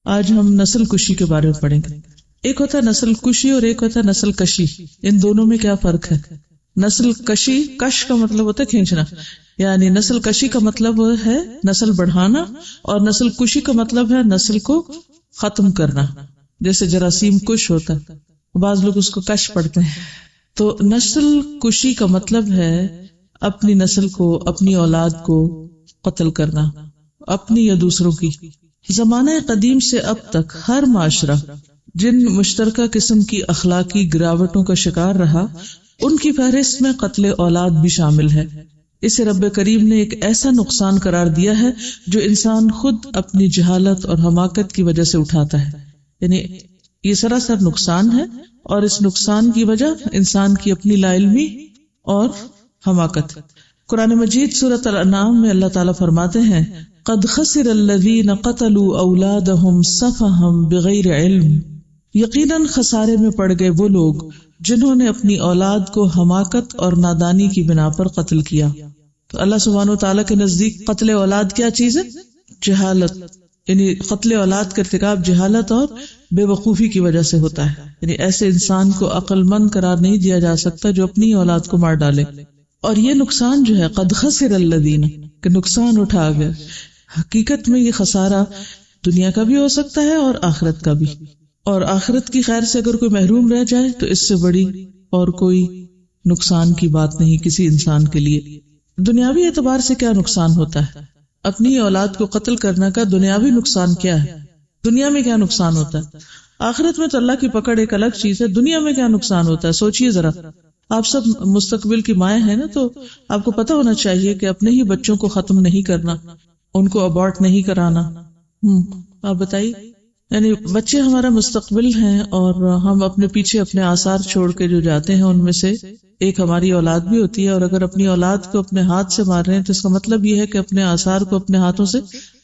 آج ہم نسل کشی کے بارے میں پڑھیں گے. ایک ہوتا ہے نسل کشی اور ایک ہوتا ہے نسل کشی. ان دونوں میں کیا فرق ہے؟ نسل کشی، کش کا مطلب ہوتا ہے کھینچنا، یعنی نسل کشی کا مطلب ہے نسل بڑھانا، اور نسل کشی کا مطلب ہے نسل کو ختم کرنا. جیسے جراثیم کش ہوتا ہے، بعض لوگ اس کو کش پڑھتے ہیں. تو نسل کشی کا مطلب ہے اپنی نسل کو، اپنی اولاد کو قتل کرنا، اپنی یا دوسروں کی. زمانہ قدیم سے اب تک ہر معاشرہ جن مشترکہ قسم کی اخلاقی گراوٹوں کا شکار رہا، ان کی فہرست میں قتل اولاد بھی شامل ہے. اسے رب کریم نے ایک ایسا نقصان قرار دیا ہے جو انسان خود اپنی جہالت اور حماقت کی وجہ سے اٹھاتا ہے. یعنی یہ سراسر نقصان ہے، اور اس نقصان کی وجہ انسان کی اپنی لا علمی اور حماقت. قرآن مجید سورۃ الانعام میں اللہ تعالیٰ فرماتے ہیں قد خسر الذین قتلوا اولادہم سفہا بغیر علم، یقیناً خسارے میں پڑ گئے وہ لوگ جنہوں نے اپنی اولاد کو حماقت اور نادانی کی بنا پر قتل کیا. تو اللہ سبحانہ و تعالیٰ کے نزدیک قتل اولاد کیا چیز ہے؟ جہالت. یعنی قتل اولاد کا ارتکاب جہالت اور بے وقوفی کی وجہ سے ہوتا ہے. یعنی ایسے انسان کو عقل مند قرار نہیں دیا جا سکتا جو اپنی اولاد کو مار ڈالے. اور یہ نقصان جو ہے قد خسر الذین، کہ نقصان اٹھا گئے. حقیقت میں یہ خسارہ دنیا کا بھی ہو سکتا ہے اور آخرت کا بھی. اور آخرت کی خیر سے اگر کوئی محروم رہ جائے تو اس سے بڑی اور کوئی نقصان کی بات نہیں کسی انسان کے لیے. دنیاوی اعتبار سے کیا نقصان ہوتا ہے؟ اپنی اولاد کو قتل کرنے کا دنیاوی نقصان کیا ہے؟ دنیا میں کیا نقصان ہوتا ہے؟ آخرت میں تو اللہ کی پکڑ ایک الگ چیز ہے. دنیا میں کیا نقصان ہوتا ہے سوچئے ذرا. آپ سب مستقبل کی مائیں ہیں نا، تو آپ کو پتہ ہونا چاہیے کہ اپنے ہی بچوں کو ختم نہیں کرنا، ان کو ابارٹ نہیں کرانا. آپ بتائیے. یعنی بچے ہمارا مستقبل ہیں، اور ہم اپنے پیچھے اپنے آثار چھوڑ کے جو جاتے ہیں ان میں سے ایک ہماری اولاد بھی ہوتی ہے. اور اگر اپنی اولاد کو اپنے ہاتھ سے مار رہے ہیں تو اس کا مطلب یہ ہے کہ اپنے آثار کو اپنے ہاتھوں سے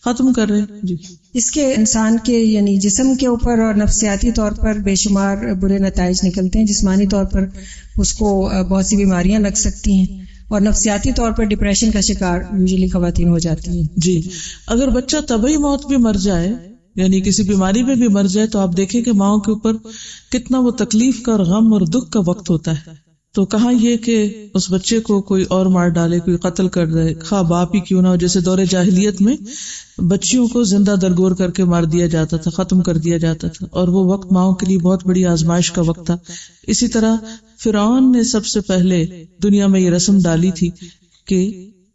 ختم کر رہے ہیں. جی، اس کے انسان کے یعنی جسم کے اوپر اور نفسیاتی طور پر بے شمار برے نتائج نکلتے ہیں. جسمانی طور پر اس کو بہت سی بیماریاں لگ سکتی ہیں، اور نفسیاتی طور پر ڈپریشن کا شکار یوزلی خواتین ہو جاتی ہیں. جی، اگر بچہ طبعی موت بھی مر جائے، یعنی کسی بیماری میں بھی مر جائے، تو آپ دیکھیں کہ ماؤں کے اوپر کتنا وہ تکلیف کا اور غم اور دکھ کا وقت ہوتا ہے. تو کہاں یہ کہ اس بچے کو کوئی اور مار ڈالے، کوئی قتل کر دے، خواہ باپ ہی کیوں نہ ہو. جیسے دور جاہلیت میں بچیوں کو زندہ درگور کر کے مار دیا جاتا تھا، ختم کر دیا جاتا تھا، اور وہ وقت ماؤں کے لیے بہت بڑی آزمائش کا وقت تھا. اسی طرح فرعون نے سب سے پہلے دنیا میں یہ رسم ڈالی تھی کہ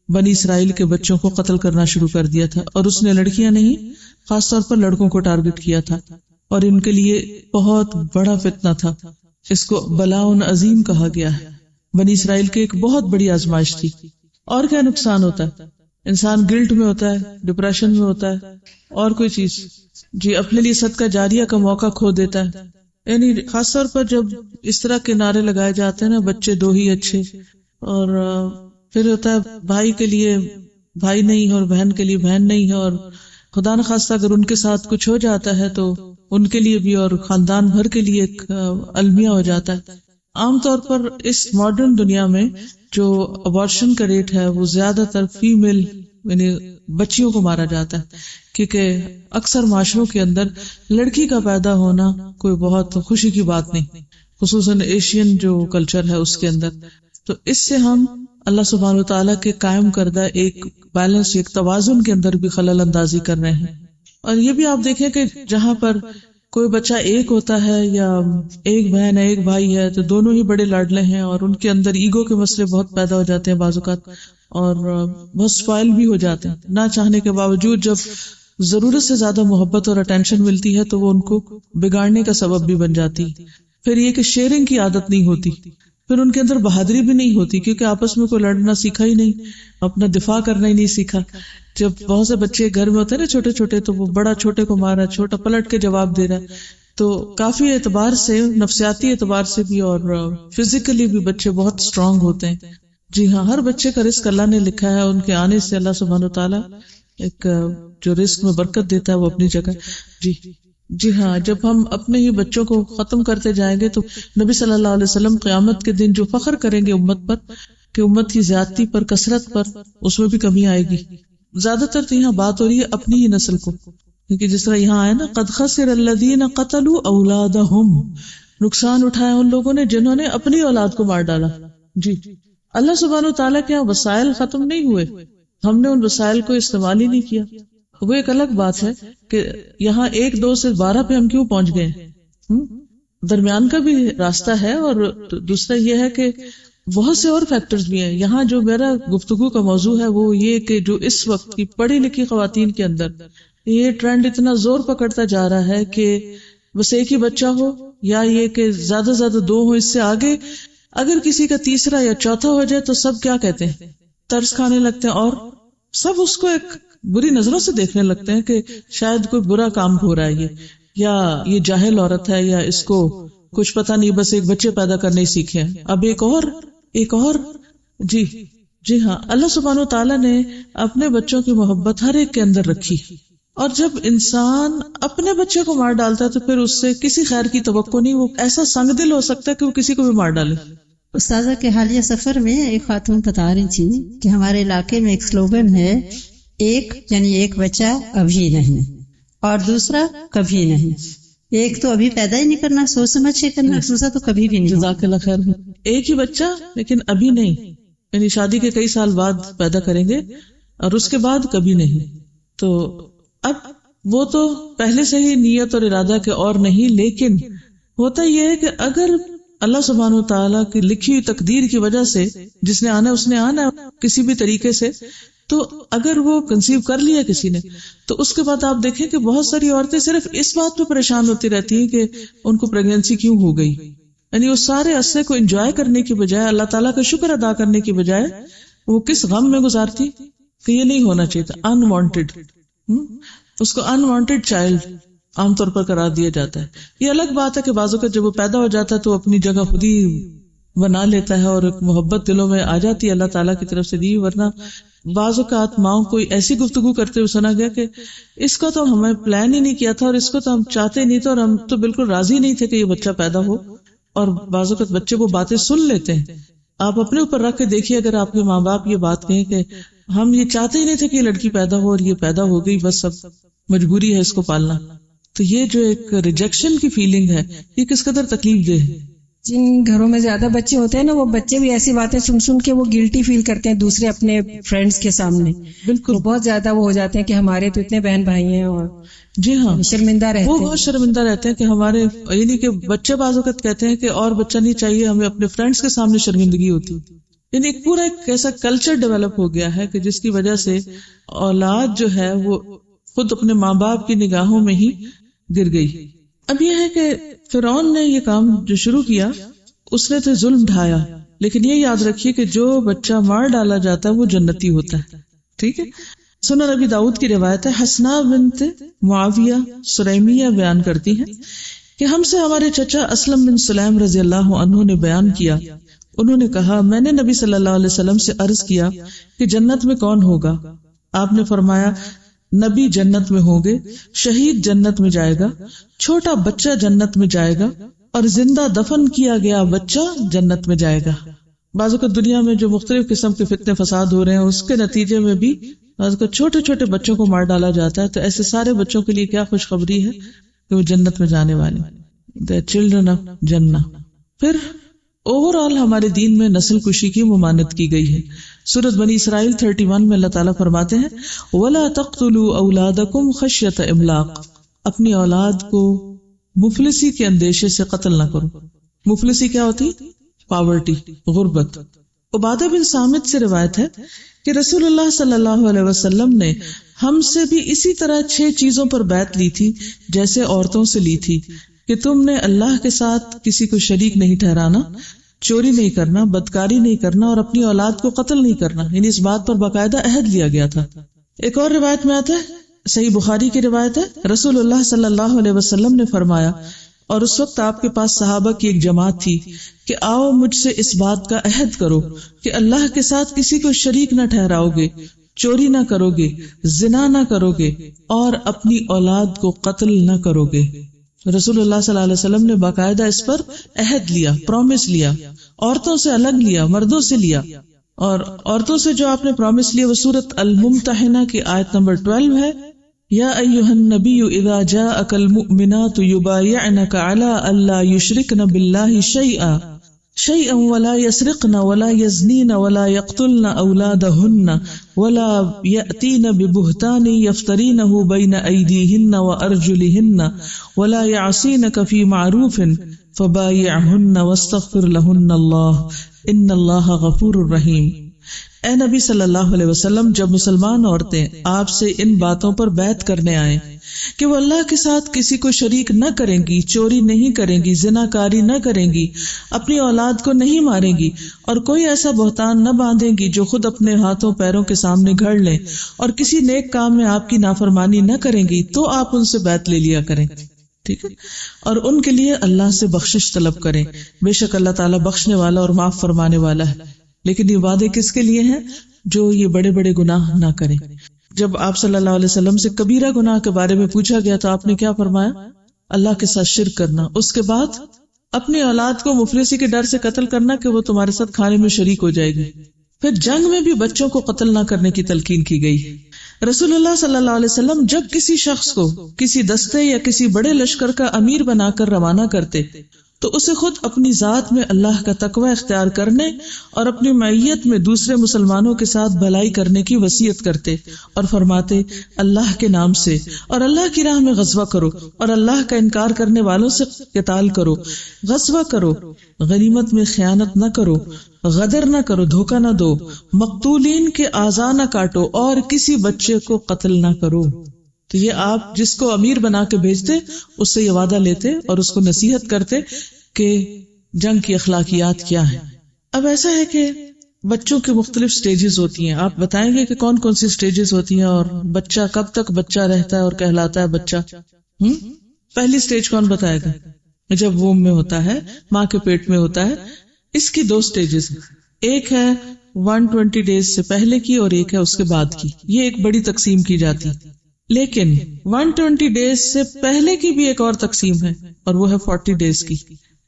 بنی اسرائیل کے بچوں کو قتل کرنا شروع کر دیا تھا. اور اس نے لڑکیاں نہیں، خاص طور پر لڑکوں کو ٹارگٹ کیا تھا، اور ان کے لیے بہت بڑا فتنہ تھا. اس کو بلاء عظیم کہا گیا ہے. بنی اسرائیل کی ایک بہت بڑی آزمائش تھی. اور کیا نقصان ہوتا ہے؟ انسان گلٹ میں ہوتا ہے، ڈپریشن میں ہوتا ہے، اور کوئی چیز. جی، اپنے لیے صدقہ جاریہ کا موقع کھو دیتا ہے. یعنی خاص طور پر جب اس طرح کے نعرے لگائے جاتے ہیں نا، بچے دو ہی اچھے، اور پھر ہوتا ہے بھائی کے لیے بھائی نہیں ہے اور بہن کے لیے بہن نہیں ہے، اور خدا نخواستہ اگر ان کے ساتھ کچھ ہو جاتا ہے تو ان کے لیے بھی اور خاندان بھر کے لیے ایک المیہ ہو جاتا ہے. عام طور پر اس ماڈرن دنیا میں جو ابارشن کا ریٹ ہے وہ زیادہ تر فیمیل یعنی بچیوں کو مارا جاتا ہے، کیونکہ اکثر معاشروں کے اندر لڑکی کا پیدا ہونا کوئی بہت خوشی کی بات نہیں، خصوصاً ایشین جو کلچر ہے اس کے اندر. تو اس سے ہم اللہ سبحانہ وتعالیٰ کے قائم کردہ ایک بیلنس، ایک توازن کے اندر بھی خلل اندازی کر رہے ہیں. اور یہ بھی آپ دیکھیں کہ جہاں پر کوئی بچہ ایک ہوتا ہے یا ایک بہن ہے ایک بھائی ہے تو دونوں ہی بڑے لاڈلے ہیں، اور ان کے اندر ایگو کے مسئلے بہت پیدا ہو جاتے ہیں بعض اوقات، اور بہت سپائل بھی ہو جاتے ہیں نہ چاہنے کے باوجود. جب ضرورت سے زیادہ محبت اور اٹینشن ملتی ہے تو وہ ان کو بگاڑنے کا سبب بھی بن جاتی. پھر یہ کہ شیئرنگ کی عادت نہیں ہوتی، پھر ان کے اندر بہادری بھی نہیں ہوتی، کیونکہ آپس میں کوئی لڑنا سیکھا ہی نہیں، اپنا دفاع کرنا ہی نہیں سیکھا. جب بہت سے بچے گھر میں ہوتے ہیں نا چھوٹے چھوٹے، تو وہ بڑا چھوٹے کو مار رہا ہے، چھوٹا پلٹ کے جواب دے رہا ہے. تو کافی اعتبار سے، نفسیاتی اعتبار سے بھی اور فزیکلی بھی بچے بہت اسٹرانگ ہوتے ہیں. جی ہاں، ہر بچے کا رزق اللہ نے لکھا ہے، ان کے آنے سے اللہ سبحانہ وتعالیٰ ایک جو رزق میں برکت دیتا ہے وہ اپنی جگہ. جی ہاں، جب ہم اپنے ہی بچوں کو ختم کرتے جائیں گے تو نبی صلی اللہ علیہ وسلم قیامت کے دن جو فخر کریں گے امت پر کہ امت کی زیادتی پر، کثرت پر، اس میں بھی کمی آئے گی. زیادہ تر تو یہاں بات ہو رہی ہے اپنی ہی نسل کو، کیونکہ جس طرح یہاں آیا نا قد خسر الذین قتلوا اولادہم، نقصان اٹھایا ان لوگوں نے جنہوں نے اپنی اولاد کو مار ڈالا. جی اللہ سبحانہ وتعالیٰ کے یہاں وسائل ختم نہیں ہوئے، ہم نے ان وسائل کو استعمال ہی نہیں کیا. وہ ایک الگ بات ہے کہ یہاں 1 2 سے 12 پہ ہم کیوں پہنچ گئے. درمیان کا بھی راستہ ہے، اور دوسرا یہ ہے کہ بہت سے اور فیکٹرز بھی ہیں. یہاں جو میرا گفتگو کا موضوع ہے وہ یہ کہ جو اس وقت کی پڑھی لکھی خواتین کے اندر یہ ٹرینڈ اتنا زور پکڑتا جا رہا ہے کہ بس ایک ہی بچہ ہو، یا یہ کہ زیادہ سے زیادہ 2 ہو، اس سے آگے اگر کسی کا تیسرا یا چوتھا ہو جائے تو سب کیا کہتے ہیں، ترس کھانے لگتے ہیں، اور سب اس کو ایک بری نظروں سے دیکھنے لگتے ہیں کہ شاید کوئی برا کام ہو رہا ہے یا یہ جاہل عورت ہے، یا اس کو کچھ پتہ نہیں، بس ایک بچے پیدا کرنے ہی سیکھے ہیں. اب ایک اور جی ہاں، اللہ سبحانہ و تعالیٰ نے اپنے بچوں کی محبت ہر ایک کے اندر رکھی، اور جب انسان اپنے بچے کو مار ڈالتا ہے تو پھر اس سے کسی خیر کی توقع نہیں. وہ ایسا سنگ دل ہو سکتا ہے کہ وہ کسی کو بھی مار ڈالے. استاذہ کے حالیہ سفر میں ایک خاتون بتا رہی تھی کہ ہمارے علاقے میں ایک سلوگن ہے، ایک بچہ ابھی نہیں اور دوسرا کبھی نہیں. ایک تو ابھی پیدا ہی نہیں کرنا، سوچ سمجھ کے کرنا، دوسرا تو کبھی بھی نہیں. جزاک اللہ خیر. ایک ہی بچہ لیکن ابھی نہیں، یعنی شادی کے کئی سال بعد پیدا کریں گے، اور اس کے بعد کبھی نہیں. تو اب وہ تو پہلے سے ہی نیت اور ارادہ کے اور نہیں، لیکن ہوتا یہ ہے کہ اگر اللہ سبحانہ وتعالیٰ کی لکھی ہوئی تقدیر کی وجہ سے جس نے آنا اس نے آنا کسی بھی طریقے سے، تو اگر وہ کنسیو کر لیا کسی نے، تو اس کے بعد آپ دیکھیں کہ بہت ساری عورتیں صرف اس بات پہ پریشان ہوتی رہتی ہیں کہ ان کو پریگنینسی کیوں ہو گئی. یعنی اس سارے عرصے کو انجوائے کرنے کی بجائے، اللہ تعالیٰ کا شکر ادا کرنے کی بجائے، وہ کس غم میں گزارتی کہ یہ نہیں ہونا چاہیے تھا. انوانٹیڈ، اس کو انوانٹیڈ چائلڈ عام طور پر قرار دیا جاتا ہے. یہ الگ بات ہے کہ بعض اوقات جب وہ پیدا ہو جاتا ہے تو اپنی جگہ خود ہی بنا لیتا ہے اور ایک محبت دلوں میں آ جاتی ہے اللہ تعالیٰ کی طرف سے دی. ورنہ بعض اوقات ماؤں کو ایسی گفتگو کرتے ہوئے سنا گیا کہ اس کا تو ہمیں پلان ہی نہیں کیا تھا، اور اس کو تو ہم چاہتے نہیں تھے، اور ہم تو بالکل راضی نہیں تھے کہ یہ بچہ پیدا ہو. اور بعض اوقات بچے وہ باتیں سن لیتے ہیں. آپ اپنے اوپر رکھ کے دیکھیے، اگر آپ کے ماں باپ یہ بات کہیں کہ ہم یہ چاہتے ہی نہیں تھے کہ یہ لڑکی پیدا ہو اور یہ پیدا ہو گئی، بس اب مجبوری ہے اس کو پالنا، تو یہ جو ایک ریجیکشن کی فیلنگ ہے یہ کس قدر تکلیف دہ ہے. جن گھروں میں زیادہ بچے ہوتے ہیں نا، وہ بچے بھی ایسی باتیں سن سن کے وہ گلٹی فیل کرتے ہیں دوسرے اپنے فرینڈز کے سامنے. بالکل بہت زیادہ وہ ہو جاتے ہیں کہ ہمارے تو اتنے بہن بھائی ہیں، اور جی ہاں شرمندہ رہتے ہیں. وہ بہت شرمندہ رہتے ہیں کہ ہمارے، یعنی کہ بچے بعض اوقات کہتے ہیں کہ اور بچہ نہیں چاہیے ہمیں، اپنے فرینڈز کے سامنے شرمندگی ہوتی. یعنی ایک پورا ایک ایسا کلچر ڈیولپ ہو گیا ہے کہ جس کی وجہ سے اولاد جو ہے وہ خود اپنے ماں باپ کی نگاہوں میں ہی گر گئی. اب یہ ہے کہ فرعون نے یہ کام جو شروع کیا، اس نے تو ظلم ڈھایا، لیکن یہ یاد رکھیے کہ جو بچہ مار ڈالا جاتا ہے وہ جنتی ہوتا ہے. ٹھیک ہے. سنن ابی داؤد کی روایت ہے، حسنہ بنت معاویہ سریمیہ بیان کرتی ہیں کہ ہم سے ہمارے چچا اسلم بن سلیم رضی اللہ عنہ نے بیان کیا، انہوں نے کہا میں نے نبی صلی اللہ علیہ وسلم سے عرض کیا کہ جنت میں کون ہوگا؟ آپ نے فرمایا نبی جنت میں ہوں گے، شہید جنت میں جائے گا، چھوٹا بچہ جنت میں جائے گا، اور زندہ دفن کیا گیا بچہ جنت میں جائے گا. بعض اوقات دنیا میں جو مختلف قسم کے فتنے فساد ہو رہے ہیں اس کے نتیجے میں بھی بعض اوقات چھوٹے چھوٹے بچوں کو مار ڈالا جاتا ہے. تو ایسے سارے بچوں کے لیے کیا خوشخبری ہے کہ وہ جنت میں جانے والے، the children of جنہ. پھر اوور آل ہمارے دین میں نسل کشی کی ممانعت کی گئی ہے. سورۃ بنی اسرائیل 31 میں اللہ تعالیٰ فرماتے ہیں وَلَا تَقْتُلُوا أَوْلَادَكُمْ خَشْيَةَ إِمْلَاقٍ، اپنی اولاد کو مفلسی کے اندیشے سے قتل نہ کرو. مفلسی کیا ہوتی؟ پاورٹی، غربت. عبادہ بن صامت سے روایت ہے کہ رسول اللہ صلی اللہ علیہ وسلم نے ہم سے بھی اسی طرح 6 چیزوں پر بیعت لی تھی جیسے عورتوں سے لی تھی، کہ تم نے اللہ کے ساتھ کسی کو شریک نہیں ٹھہرانا، چوری نہیں کرنا، بدکاری نہیں کرنا، اور اپنی اولاد کو قتل نہیں کرنا. یعنی اس بات پر باقاعدہ عہد لیا گیا تھا. ایک اور روایت میں آتا ہے، صحیح بخاری کی روایت ہے، رسول اللہ صلی اللہ علیہ وسلم نے فرمایا، اور اس وقت آپ کے پاس صحابہ کی ایک جماعت تھی، کہ آؤ مجھ سے اس بات کا عہد کرو کہ اللہ کے ساتھ کسی کو شریک نہ ٹھہراؤ گے، چوری نہ کرو گے، زنا نہ کرو گے، اور اپنی اولاد کو قتل نہ کرو گے. رسول اللہ صلی اللہ علیہ وسلم نے باقاعدہ اس پر عہد لیا، پرومس لیا. عورتوں سے الگ لیا، مردوں سے لیا. اور عورتوں سے جو آپ نے پرومس لیا وہ سورۃ الممتحنہ کی آیت نمبر 12 ہے، یا ایھا النبی اذا جاءک المؤمنات یبایعنک علی الا یشرکن باللہ شیئا ولا يسرقن ولا يزنين ولا يقتلن أولادهن ولا يأتين ببهتان يفترينه بين أيديهن وأرجلهن ولا يعصينك في معروف فبايعهن واستغفر لهن الله إن الله غفور رحيم. اے نبی صلی اللہ علیہ وسلم، جب مسلمان عورتیں آپ سے ان باتوں پر بیعت کرنے آئیں کہ وہ اللہ کے ساتھ کسی کو شریک نہ کریں گی، چوری نہیں کریں گی، زنا کاری نہ کریں گی، اپنی اولاد کو نہیں ماریں گی، اور کوئی ایسا بہتان نہ باندھیں گی جو خود اپنے ہاتھوں پیروں کے سامنے گھڑ لیں، اور کسی نیک کام میں آپ کی نافرمانی نہ کریں گی، تو آپ ان سے بیعت لے لیا کریں. ٹھیک ہے، اور ان کے لیے اللہ سے بخشش طلب کریں، بے شک اللہ تعالیٰ بخشنے والا اور معاف فرمانے والا ہے. لیکن یہ وعدے کس کے لیے ہیں؟ جو یہ بڑے بڑے گناہ نہ کریں. جب آپ صلی اللہ علیہ وسلم سے کبیرہ گناہ کے بارے میں پوچھا گیا تو آپ نے کیا فرمایا؟ اللہ کے ساتھ شرک کرنا. اس کے بعد اپنی اولاد کو مفلسی کے ڈر سے قتل کرنا کہ وہ تمہارے ساتھ کھانے میں شریک ہو جائے گی. پھر جنگ میں بھی بچوں کو قتل نہ کرنے کی تلقین کی گئی. رسول اللہ صلی اللہ علیہ وسلم جب کسی شخص کو کسی دستے یا کسی بڑے لشکر کا امیر بنا کر روانہ کرتے تو اسے خود اپنی ذات میں اللہ کا تقوی اختیار کرنے اور اپنی معیت میں دوسرے مسلمانوں کے ساتھ بھلائی کرنے کی وصیت کرتے اور فرماتے اللہ کے نام سے اور اللہ کی راہ میں غزوہ کرو اور اللہ کا انکار کرنے والوں سے قتال کرو، غزوہ کرو، غنیمت میں خیانت نہ کرو، غدر نہ کرو، دھوکہ نہ دو، مقتولین کے اعضاء نہ کاٹو اور کسی بچے کو قتل نہ کرو. تو یہ آپ جس کو امیر بنا کے بھیجتے اس سے یہ وعدہ لیتے اور اس کو نصیحت کرتے کہ جنگ کی اخلاقیات کیا ہیں. اب ایسا ہے کہ بچوں کے مختلف سٹیجز ہوتی ہیں. آپ بتائیں گے کہ کون کون سی سٹیجز ہوتی ہیں اور بچہ کب تک بچہ رہتا ہے اور کہلاتا ہے بچہ؟ پہلی سٹیج کون بتائے گا؟ جب ووم میں ہوتا ہے، ماں کے پیٹ میں ہوتا ہے. اس کی دو سٹیجز ہیں، ایک ہے 120 ڈیز سے پہلے کی اور ایک ہے اس کے بعد کی. یہ ایک بڑی تقسیم کی جاتی. لیکن 120 ڈیز سے پہلے کی بھی ایک اور تقسیم ہے اور وہ ہے 40 ڈیز کی.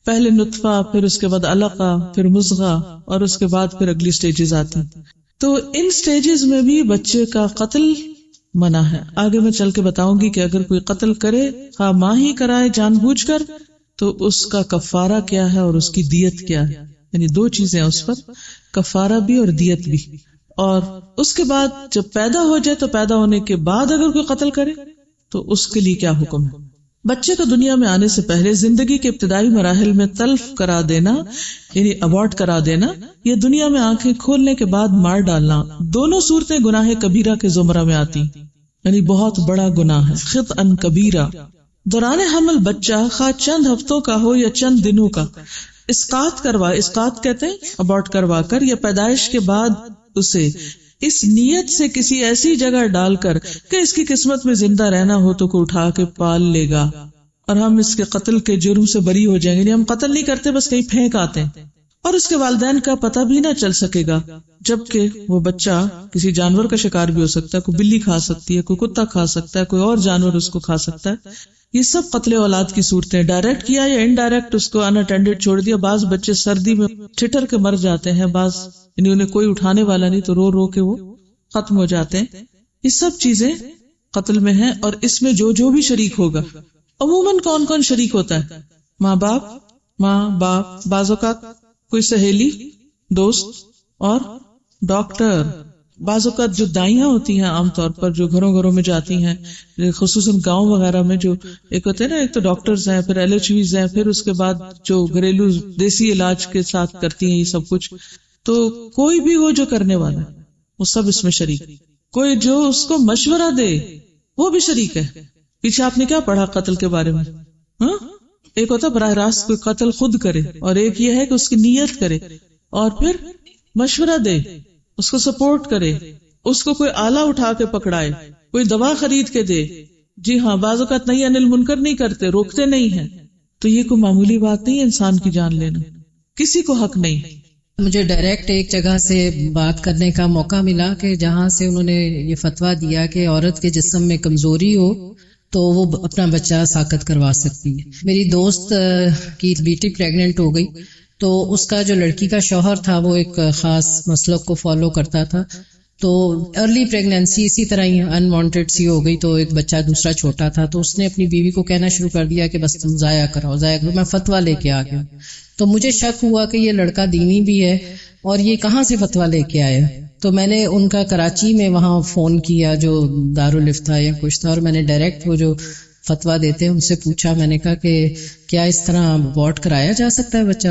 پہلے نطفہ، پھر اس کے بعد علقہ، پھر مضغہ اور اس کے بعد پھر اگلی سٹیجز آتی. تو ان سٹیجز میں بھی بچے کا قتل منع ہے. آگے میں چل کے بتاؤں گی کہ اگر کوئی قتل کرے، خواہ ماں ہی کرائے جان بوجھ کر، تو اس کا کفارہ کیا ہے اور اس کی دیت کیا ہے. یعنی دو چیزیں اس پر، کفارہ بھی اور دیت بھی. اور اس کے بعد جب پیدا ہو جائے تو پیدا ہونے کے بعد اگر کوئی قتل کرے تو اس کے لیے کیا حکم ہے. بچے کو دنیا میں آنے سے پہلے زندگی کے ابتدائی مراحل میں تلف کرا دینا یعنی ابارٹ کرا دینا یا دنیا میں آنکھیں کھولنے کے بعد مار ڈالنا، دونوں صورتیں گناہ کبیرہ کے زمرہ میں آتی، یعنی بہت بڑا گناہ ہے، خطأ کبیرہ. دوران حمل بچہ خواہ چند ہفتوں کا ہو یا چند دنوں کا اسقاط کہتے ہیں ابارٹ کروا کر، یا پیدائش کے بعد اسے اس نیت سے کسی ایسی جگہ ڈال کر کہ اس کی قسمت میں زندہ رہنا ہو تو کو اٹھا کے پال لے گا اور ہم اس کے قتل کے جرم سے بری ہو جائیں گے. یعنی ہم قتل نہیں کرتے، بس کہیں پھینک آتے ہیں اور اس کے والدین کا پتہ بھی نہ چل سکے گا، جبکہ وہ بچہ کسی جانور کا شکار بھی ہو سکتا ہے. کوئی بلی کھا سکتی ہے، کوئی کتا کھا سکتا ہے، کوئی اور جانور اس کو کھا سکتا ہے. یہ سب قتل اولاد کی صورتیں، ڈائریکٹ کیا یا انڈائریکٹ اس کو ان اٹینڈڈ چھوڑ دیا. بعض بچے سردی میں ٹھٹر کے مر جاتے ہیں، بعض یعنی انہیں کوئی اٹھانے والا نہیں تو رو رو کے وہ ختم ہو جاتے ہیں. یہ سب چیزیں قتل میں ہیں اور اس میں جو بھی شریک ہوگا. عموماً کون کون شریک ہوتا ہے؟ ماں باپ، بعض اوقات کوئی سہیلی، دوست اور ڈاکٹر. بعض اوقات جو دائیاں ہوتی ہیں عام طور پر جو گھروں میں جاتی ہیں، خصوصاً گاؤں وغیرہ میں جو ایک ہوتے ہیں نا، ایک تو ڈاکٹرز ہیں، پھر LHVs ہیں، پھر اس کے بعد جو گھریلو دیسی علاج کے ساتھ کرتی ہیں یہ سب کچھ. تو کوئی بھی ہو جو کرنے والا وہ سب اس میں شریک. کوئی جو اس کو مشورہ دے وہ بھی شریک ہے. پیچھے آپ نے کیا پڑھا قتل کے بارے میں؟ ایک ہوتا براہ راست کوئی قتل خود کرے اور ایک یہ ہے کہ اس کی نیت کرے اور پھر مشورہ دے، اس کو سپورٹ کرے، اس کو کوئی آلہ اٹھا کے پکڑائے، کوئی دوا خرید کے دے. جی ہاں، بعض اوقات نہیں انل منکر نہیں کرتے، روکتے نہیں ہیں. تو یہ کوئی معمولی بات نہیں ہے انسان کی جان لینا، کسی کو حق نہیں. مجھے ڈائریکٹ ایک جگہ سے بات کرنے کا موقع ملا کہ جہاں سے انہوں نے یہ فتویٰ دیا کہ عورت کے جسم میں کمزوری ہو تو وہ اپنا بچہ ساقط کروا سکتی ہے. میری دوست کی بیٹی پریگننٹ ہو گئی تو اس کا جو لڑکی کا شوہر تھا وہ ایک خاص مسلک کو فالو کرتا تھا. تو ارلی پریگنینسی اسی طرح ہی انوانٹیڈ سی ہو گئی، تو ایک بچہ دوسرا چھوٹا تھا، تو اس نے اپنی بیوی کو کہنا شروع کر دیا کہ بس تم ضائع کرو ضائع کرو، میں فتویٰ لے کے آ گیا. تو مجھے شک ہوا کہ یہ لڑکا دینی بھی ہے اور یہ کہاں سے فتویٰ لے کے آیا. تو میں نے ان کا کراچی میں وہاں فون کیا جو دارالفتہ یا کچھ تھا، اور میں نے ڈائریکٹ وہ جو فتویٰ دیتے ہیں ان سے پوچھا، میں نے کہا کہ کیا اس طرح ابورٹ کرایا جا سکتا ہے بچہ؟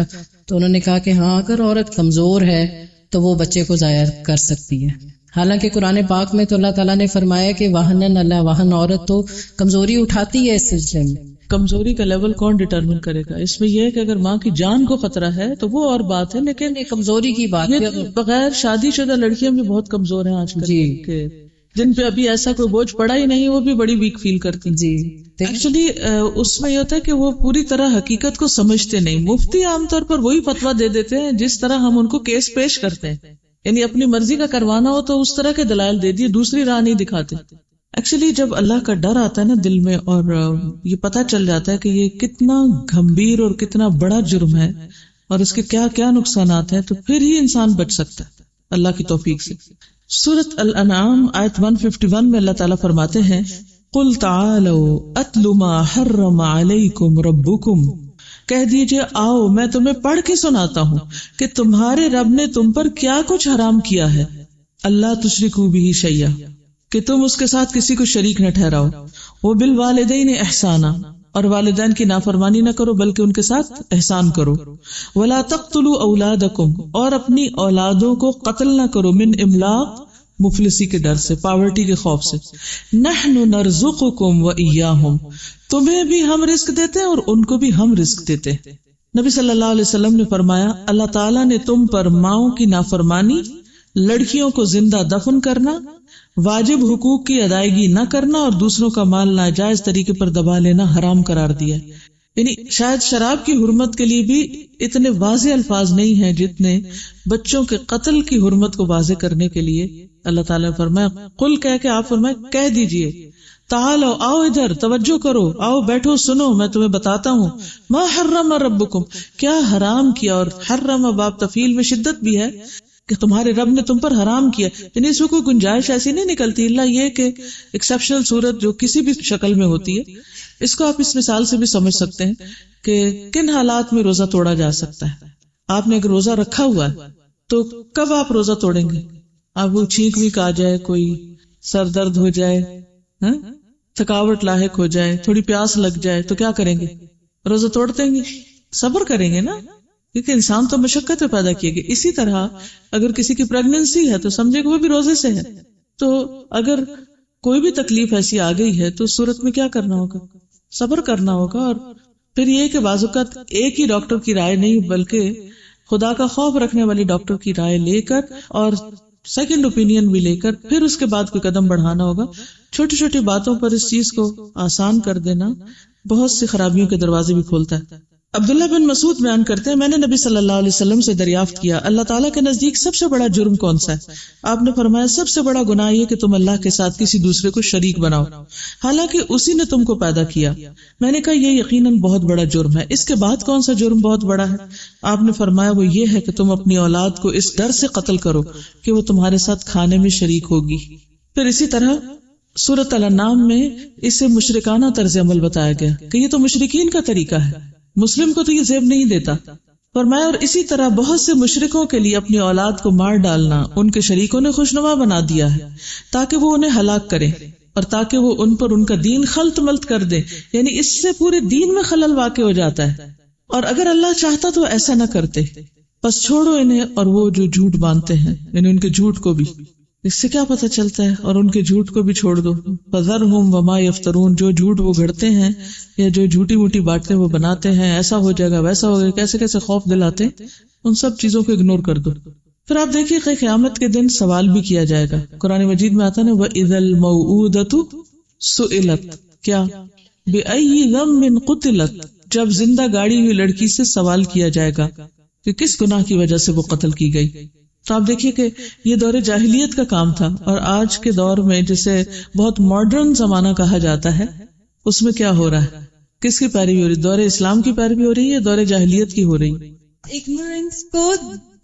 تو انہوں نے کہا کہ ہاں، اگر عورت کمزور ہے تو وہ بچے کو ضائع کر سکتی ہے. حالانکہ قرآن پاک میں تو اللہ تعالیٰ نے فرمایا کہ واہنن اللہ واہن، عورت تو کمزوری اٹھاتی ہے اس سلسلے میں. کمزوری کا لیول کون ڈٹرمن کرے گا؟ اس میں یہ ہے کہ اگر ماں کی جان کو خطرہ ہے تو وہ اور بات ہے، لیکن کمزوری کی بات ہے. بغیر شادی شدہ لڑکیاں بھی بہت کمزور ہیں آج کل، جی، جن پہ ابھی ایسا کوئی بوجھ پڑا ہی نہیں، وہ بھی بڑی ویک فیل کرتی. جی ایکچولی اس میں یہ ہوتا ہے کہ وہ پوری طرح حقیقت کو سمجھتے نہیں. مفتی عام طور پر وہی فتویٰ دے دیتے ہیں جس طرح ہم ان کو کیس پیش کرتے ہیں، یعنی اپنی مرضی کا کروانا ہو تو اس طرح کے دلائل دے دیے، دوسری راہ نہیں دکھاتے. ایکچولی جب اللہ کا ڈر آتا ہے نا دل میں، اور یہ پتہ چل جاتا ہے کہ یہ کتنا گمبھیر اور کتنا بڑا جرم ہے اور اس کے کیا کیا نقصانات ہیں، تو پھر ہی انسان بچ سکتا ہے اللہ کی توفیق سے. سورۃ الانعام آیت 151 میں اللہ تعالیٰ فرماتے ہیں قُلْ تَعَالَوْا أَتْلُ مَا حَرَّمَ عَلَيْكُمْ رَبُّكُمْ، کہہ دیجئے آؤ میں تمہیں پڑھ کے سناتا ہوں کہ تمہارے رب نے تم پر کیا کچھ حرام کیا ہے. اللہ تشرکوا بہ شیئا، کہ تم اس کے ساتھ کسی کو شریک نہ ٹھہراؤ. وبالوالدین احسانا، اور والدین کی نافرمانی نہ کرو بلکہ ان کے ساتھ احسان کرو. ولا تقتلوا اولادکم، اور اپنی اولادوں کو قتل نہ کرو، من املاق، مفلسی کے ڈر سے، پاورٹی کے خوف سے. نحن نرزقکم وإیاہم، تمہیں بھی ہم رزق دیتے ہیں اور ان کو بھی ہم رزق دیتے ہیں. نبی صلی اللہ علیہ وسلم نے فرمایا اللہ تعالیٰ نے تم پر ماؤں کی نافرمانی، لڑکیوں کو زندہ دفن کرنا، واجب حقوق کی ادائیگی نہ کرنا اور دوسروں کا مال ناجائز طریقے پر دبا لینا حرام قرار دیا. یعنی شاید شراب کی حرمت کے لیے بھی اتنے واضح الفاظ نہیں ہیں جتنے بچوں کے قتل کی حرمت کو واضح کرنے کے لیے اللہ تعالیٰ نے فرمایا قل، کہہ کے آپ فرمائے کہہ دیجئے، تعالو، آؤ ادھر، توجہ کرو، آؤ بیٹھو سنو، میں تمہیں بتاتا ہوں. ما حرم ربکم، کیا حرام کیا. اور حرم باب تفعیل میں شدت بھی ہے کہ تمہارے رب نے تم پر حرام کیا، یعنی اس میں کوئی گنجائش ایسی نہیں نکلتی اللہ یہ کہ ایکسیپشنل صورت جو کسی بھی شکل میں ہوتی ہے. اس کو آپ اس مثال سے بھی سمجھ سکتے ہیں کہ کن حالات میں روزہ توڑا جا سکتا ہے. آپ نے اگر روزہ رکھا ہوا ہے تو کب آپ روزہ توڑیں گے؟ آپ کو چھینک وینک آ جائے، کوئی سر درد ہو جائے، تھکاوٹ لاحق ہو جائے، تھوڑی پیاس لگ جائے، تو کیا کریں گے؟ روزہ توڑ دیں گے، صبر کریں گے نا، کیونکہ انسان تو مشقت میں پیدا کیے گئے. اسی طرح اگر کسی کی پریگننسی ہے تو سمجھے کہ وہ بھی روزے سے ہے. تو اگر کوئی بھی تکلیف ایسی آ گئی ہے تو اس صورت میں کیا کرنا ہوگا؟ صبر کرنا ہوگا. اور پھر یہ کہ بعض اوقات ایک ہی ڈاکٹر کی رائے نہیں بلکہ خدا کا خوف رکھنے والی ڈاکٹر کی رائے لے کر اور سیکنڈ اوپینین بھی لے کر پھر اس کے بعد کوئی قدم بڑھانا ہوگا. چھوٹی چھوٹی باتوں پر اس چیز کو آسان کر دینا بہت سی خرابیوں کے دروازے بھی کھولتا ہے. عبداللہ بن مسعود بیان کرتے ہیں میں نے نبی صلی اللہ علیہ وسلم سے دریافت کیا اللہ تعالیٰ کے نزدیک سب سے بڑا جرم کون سا ہے؟ آپ نے فرمایا سب سے بڑا گناہ یہ کہ تم اللہ کے ساتھ کسی دوسرے کو شریک بناؤ حالانکہ اسی نے تم کو پیدا کیا. میں نے کہا یہ یقیناً بہت بڑا جرم ہے، اس کے بعد کون سا جرم بہت بڑا ہے؟ آپ نے فرمایا وہ یہ ہے کہ تم اپنی اولاد کو اس ڈر سے قتل کرو کہ وہ تمہارے ساتھ کھانے میں شریک ہوگی. پھر اسی طرح سورۃ الانعام میں اسے مشرکانہ طرز عمل بتایا گیا کہ یہ تو مشرکین کا طریقہ ہے، مسلم کو تو یہ زیب نہیں دیتا. فرمایا اور اسی طرح بہت سے مشرکوں کے لیے اپنی اولاد کو مار ڈالنا ان کے شریکوں نے خوشنما بنا دیا ہے تاکہ وہ انہیں ہلاک کریں اور تاکہ وہ ان پر ان کا دین خلط ملط کر دے، یعنی اس سے پورے دین میں خلل واقع ہو جاتا ہے. اور اگر اللہ چاہتا تو ایسا نہ کرتے. بس چھوڑو انہیں اور وہ جو جھوٹ باندھتے ہیں، یعنی ان کے جھوٹ کو بھی، اس سے کیا پتہ چلتا ہے، اور ان کے جھوٹ کو بھی چھوڑ دو. فذرہم وما یفترون، جو جھوٹ وہ گھڑتے ہیں یا جو جھوٹی موٹی باتیں وہ بناتے ہیں، ایسا ہو جائے گا ویسا ہو گا، کیسے کیسے خوف دلاتے ہیں، ان سب چیزوں کو اگنور کر دو. پھر آپ دیکھیے کہ قیامت کے دن سوال بھی کیا جائے گا. قرآن مجید میں آتا نا وَإِذَا الْمَوْءُودَةُ سُئِلَتْ، کیا بِأَيِّ ذَنبٍ قُتِلَتْ، جب زندہ گاڑی ہوئی لڑکی سے سوال کیا جائے گا کہ کس گناہ کی وجہ سے وہ قتل کی گئی. تو آپ دیکھیے کہ یہ دور جاہلیت کا کام تھا، اور آج کے دور میں جسے بہت ماڈرن زمانہ کہا جاتا ہے اس میں کیا ہو رہا ہے؟ کس کی پیروی ہو رہی؟ دور اسلام کی پیروی ہو رہی ہے، دور جاہلیت کی ہو رہی؟ Ignorance کو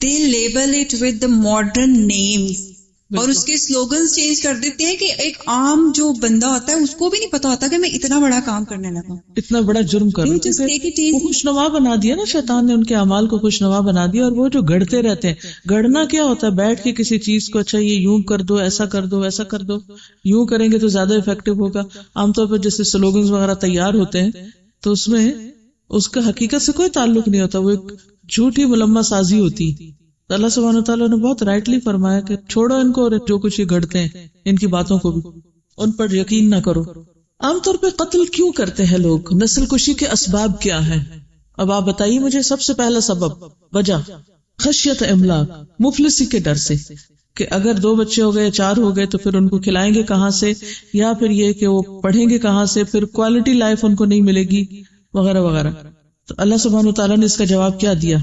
they label it with the modern names اور اس کے سلوگنز چینج کر دیتے ہیں کہ ایک عام جو بندہ ہوتا ہے اس کو بھی نہیں پتا ہوتا کہ میں اتنا بڑا کام کرنے لگا ہوں، اتنا بڑا جرم کر رہا ہوں. وہ خوشنما بنا دیا نا شیطان نے، ان کے اعمال کو خوشنما بنا دیا. اور وہ جو گڑھتے رہتے ہیں، گڑھنا کیا ہوتا ہے؟ بیٹھ کے کسی چیز کو اچھا یہ یوں کر دو، ایسا کر دو، ویسا کر دو، یوں کریں گے تو زیادہ افیکٹو ہوگا. عام طور پر جیسے سلوگنز وغیرہ تیار ہوتے ہیں تو اس میں اس کا حقیقت سے کوئی تعلق نہیں ہوتا، وہ ایک جھوٹی ملمہ سازی ہوتی. اللہ سبحانہ وتعالیٰ نے بہت رائٹلی فرمایا کہ چھوڑو ان کو، اور جو کچھ یہ گھڑتے ہیں ان کی باتوں کو بھی ان پر یقین نہ کرو. عام طور پہ قتل کیوں کرتے ہیں لوگ؟ نسل کشی کے اسباب کیا ہیں؟ اب آپ بتائیے مجھے. سب سے پہلا سبب، وجہ خشیت املاک، مفلسی کے ڈر سے، کہ اگر 2 بچے ہو گئے، 4 ہو گئے تو پھر ان کو کھلائیں گے کہاں سے، یا پھر یہ کہ وہ پڑھیں گے کہاں سے، پھر کوالٹی لائف ان کو نہیں ملے گی وغیرہ وغیرہ. تو اللہ سبحانہ وتعالیٰ نے اس کا جواب کیا دیا؟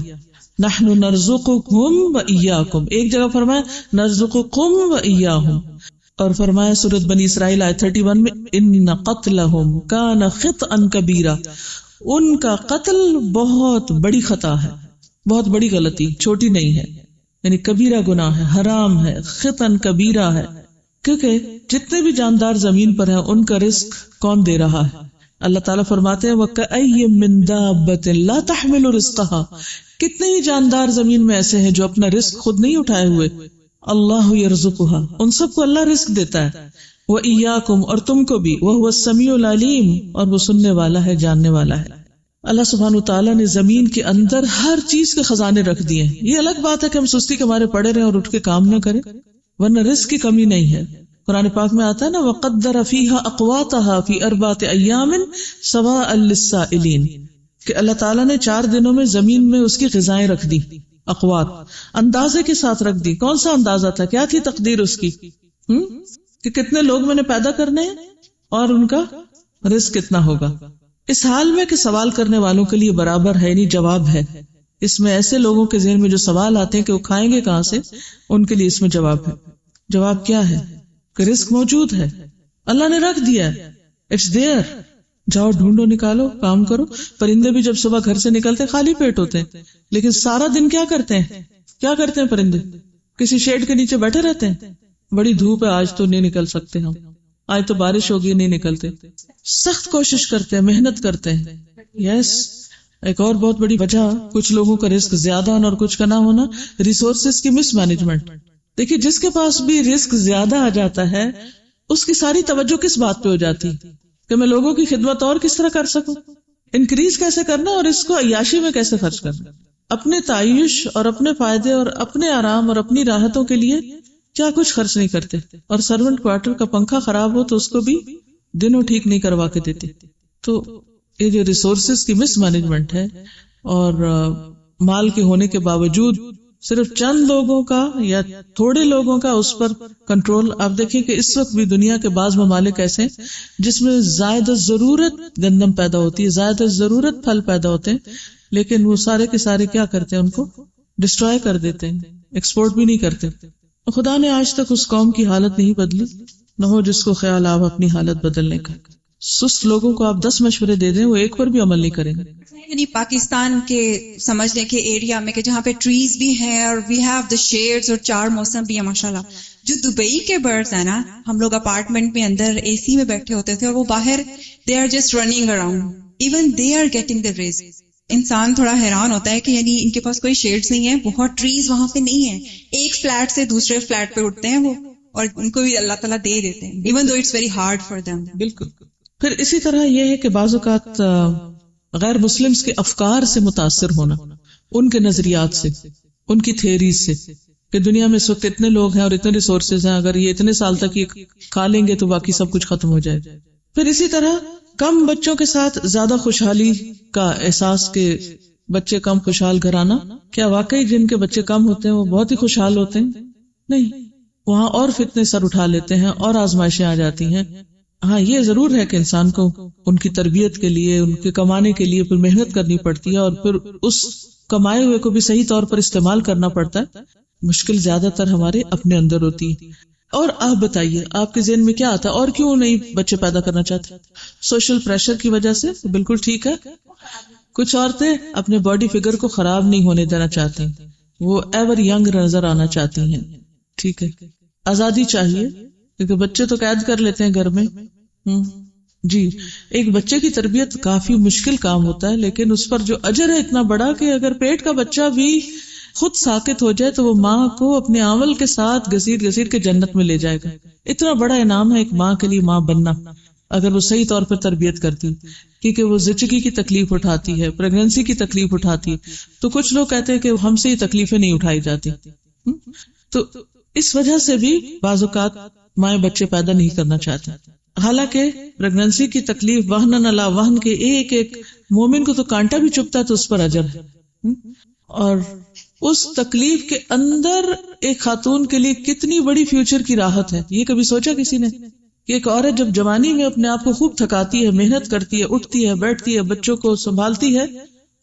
نحن نرزقکم وإیاکم. ایک جگہ فرمایا نرزقکم وإیاہم، اور فرمایا سورۃ بنی اسرائیل آیت 31 میں ان قتلہم کان خطئا کبیرا. ان کا قتل بہت بڑی خطا ہے، بہت بڑی غلطی، چھوٹی نہیں ہے، یعنی کبیرہ گناہ ہے، حرام ہے، خطئا کبیرہ ہے. کیونکہ جتنے بھی جاندار زمین پر ہیں ان کا رزق کون دے رہا ہے؟ اللہ تعالیٰ فرماتے ہیں وَكَأَيٍّ مِّن دَابَّةٍ لَا تَحْمِلُ رِزْقَهَا. کتنے ہی جاندار زمین میں ایسے ہیں جو اپنا رزق خود نہیں اٹھائے ہوئے. اللہ یرزقها، ان سب کو اللہ رزق دیتا ہے. وَإِيَّاكُمْ، اور تم کو بھی. وَهُوَ السَّمِيعُ الْعَلِيمُ، اور وہ سننے والا ہے، جاننے والا ہے. اللہ سبحانہ وتعالیٰ نے زمین کے اندر ہر چیز کے خزانے رکھ دیے ہیں. یہ الگ بات ہے کہ ہم سستی کے مارے پڑے رہے اور اٹھ کے کام نہ کریں، ورنہ رزق کی کمی نہیں ہے. قرآن پاک میں آتا ہے نا وَقَدَّرَ فِيهَا أَقْوَاتَهَا فِي 4 أَيَّامٍ سَوَاءً لِلسَّائِلِينَ، کہ اللہ تعالیٰ نے 4 دنوں میں زمین میں اس کی غذائیں رکھ دی. اقوات اندازے کے ساتھ رکھ دی. کون سا اندازہ تھا؟ کیا تھی تقدیر اس کی؟ کہ کتنے لوگ میں نے پیدا کرنے ہیں اور ان کا رزق کتنا ہوگا. اس حال میں کہ سوال کرنے والوں کے لیے برابر ہے، نہیں جواب ہے. اس میں ایسے لوگوں کے ذہن میں جو سوال آتے ہیں کہ وہ کھائیں گے کہاں سے، ان کے لیے اس میں جواب ہے. جواب کیا ہے؟ کہ رزق موجود ہے، اللہ نے رکھ دیا ہے، اٹس دیئر. جاؤ ڈھونڈو، نکالو، کام کرو. پرندے بھی جب صبح گھر سے نکلتے خالی پیٹ ہوتے ہیں، لیکن سارا دن کیا کرتے ہیں؟ کیا کرتے ہیں پرندے؟ کسی شیڈ کے نیچے بیٹھے رہتے ہیں. بڑی دھوپ ہے، آج تو نہیں نکل سکتے ہم، آج تو بارش ہوگی، نہیں نکلتے. سخت کوشش کرتے ہیں، محنت کرتے ہیں. یس ایک اور بہت بڑی وجہ کچھ لوگوں کا رزق زیادہ ہونا اور کچھ کا نہ ہونا، ریسورسز کی مس مینجمنٹ. دیکھیے جس کے پاس بھی رزق زیادہ آ جاتا ہے اس کی ساری توجہ کس بات پہ ہو جاتی کہ میں لوگوں کی خدمت اور کس طرح کر سکوں، انکریز کیسے کرنا اور اس کو عیاشی میں کیسے خرچ کرنا. اپنے تعیش اور اپنے فائدے اور اپنے آرام اور اپنی راحتوں کے لیے کیا کچھ خرچ نہیں کرتے. اور سرونٹ کوارٹر کا پنکھا خراب ہو تو اس کو بھی دنوں ٹھیک نہیں کروا کے دیتے. تو یہ جو ریسورسز کی مس مینجمنٹ ہے اور مال کے ہونے کے باوجود صرف چند لوگوں کا یا تھوڑے لوگوں کا اس پر کنٹرول. آپ دیکھیں کہ اس وقت بھی دنیا کے بعض ممالک ایسے ہیں جس میں زائد ضرورت گندم پیدا ہوتی ہے، زائد ضرورت پھل پیدا ہوتے ہیں، لیکن وہ سارے کے سارے کیا کرتے ہیں؟ ان کو ڈسٹرائے کر دیتے ہیں، ایکسپورٹ بھی نہیں کرتے. خدا نے آج تک اس قوم کی حالت نہیں بدلی، نہ ہو جس کو خیال آپ اپنی حالت بدلنے کا. سست لوگوں کو آپ 10 مشورے دے دیں، وہ ایک پر بھی عمل نہیں کریں گے. یعنی پاکستان کے سمجھنے کے ایریا میں کہ جہاں پہ ٹریز بھی ہیں اور وی ہیو دا شیڈز اور 4 موسم بھی ہیں ماشاءاللہ. جو دبئی کے برڈز ہیں نا، ہم لوگ اپارٹمنٹ میں اندر اے سی میں بیٹھے ہوتے تھے اور وہ باہر they are just running around, even they are getting the رزق. انسان تھوڑا حیران ہوتا ہے کہ یعنی ان کے پاس کوئی شیڈز نہیں ہے، بہت ٹریز وہاں پہ نہیں ہیں، ایک فلیٹ سے دوسرے فلیٹ پہ اٹھتے ہیں وہ، اور ان کو بھی اللہ تعالیٰ دے دیتے ہیں even though it's very hard for them. بالکل. پھر اسی طرح یہ ہے کہ بعض اوقات غیر مسلمز کے افکار سے متاثر ہونا، ان کے نظریات سے، ان کی تھیریز سے، کہ دنیا میں اس وقت اتنے لوگ ہیں اور اتنے ریسورسز ہیں، اگر یہ اتنے سال تک یہ کھا لیں گے تو باقی سب کچھ ختم ہو جائے. پھر اسی طرح کم بچوں کے ساتھ زیادہ خوشحالی کا احساس، کہ بچے کم خوشحال گھرانا. کیا واقعی جن کے بچے کم ہوتے ہیں وہ بہت ہی خوشحال ہوتے ہیں؟ نہیں، وہاں اور فتنے سر اٹھا لیتے ہیں اور آزمائشیں آ جاتی ہیں. ہاں یہ ضرور ہے کہ انسان کو ان کی تربیت کے لیے، ان کے کمانے کے لیے پھر محنت کرنی پڑتی ہے اور پھر اس کمائے ہوئے کو بھی صحیح طور پر استعمال کرنا پڑتا ہے. مشکل زیادہ تر ہمارے اپنے اندر ہوتی ہے. اور آپ بتائیے آپ کے ذہن میں کیا آتا ہے اور کیوں نہیں بچے پیدا کرنا چاہتے؟ سوشل پریشر کی وجہ سے. بالکل ٹھیک ہے. کچھ عورتیں اپنے باڈی فگر کو خراب نہیں ہونے دینا چاہتی ہیں، وہ ایور ینگ نظر آنا چاہتی ہیں. ٹھیک ہے. آزادی چاہیے کیونکہ بچے تو قید کر لیتے ہیں گھر میں. جی ایک بچے کی تربیت کافی مشکل کام ہوتا ہے، لیکن اس پر جو اجر ہے اتنا بڑا کہ اگر پیٹ کا بچہ بھی خود ساکت ہو جائے تو وہ ماں کو اپنے عمل کے ساتھ گھسیٹ گھسیٹ کے جنت میں لے جائے گا. اتنا بڑا انعام ہے ایک ماں کے لیے ماں بننا، اگر وہ صحیح طور پر تربیت کرتی، کیونکہ وہ زچگی کی تکلیف اٹھاتی ہے، پریگننسی کی تکلیف اٹھاتی ہے. تو کچھ لوگ کہتے ہیں کہ ہم سے یہ تکلیفیں نہیں اٹھائی جاتی، تو اس وجہ سے بھی بعض اوقات مائیں بچے پیدا نہیں کرنا چاہتے. حالانکہ پریگننسی کی تکلیف وہن علی وہن کے ایک ایک مومن کو تو کانٹا بھی چبھتا ہے تو اس پر اجر ہے. اور اس تکلیف کے اندر ایک خاتون کے لیے کتنی بڑی فیوچر کی راحت ہے، یہ کبھی سوچا کسی نے کہ ایک عورت جب جوانی میں اپنے آپ کو خوب تھکاتی ہے، محنت کرتی ہے، اٹھتی ہے، بیٹھتی ہے، بچوں کو سنبھالتی ہے،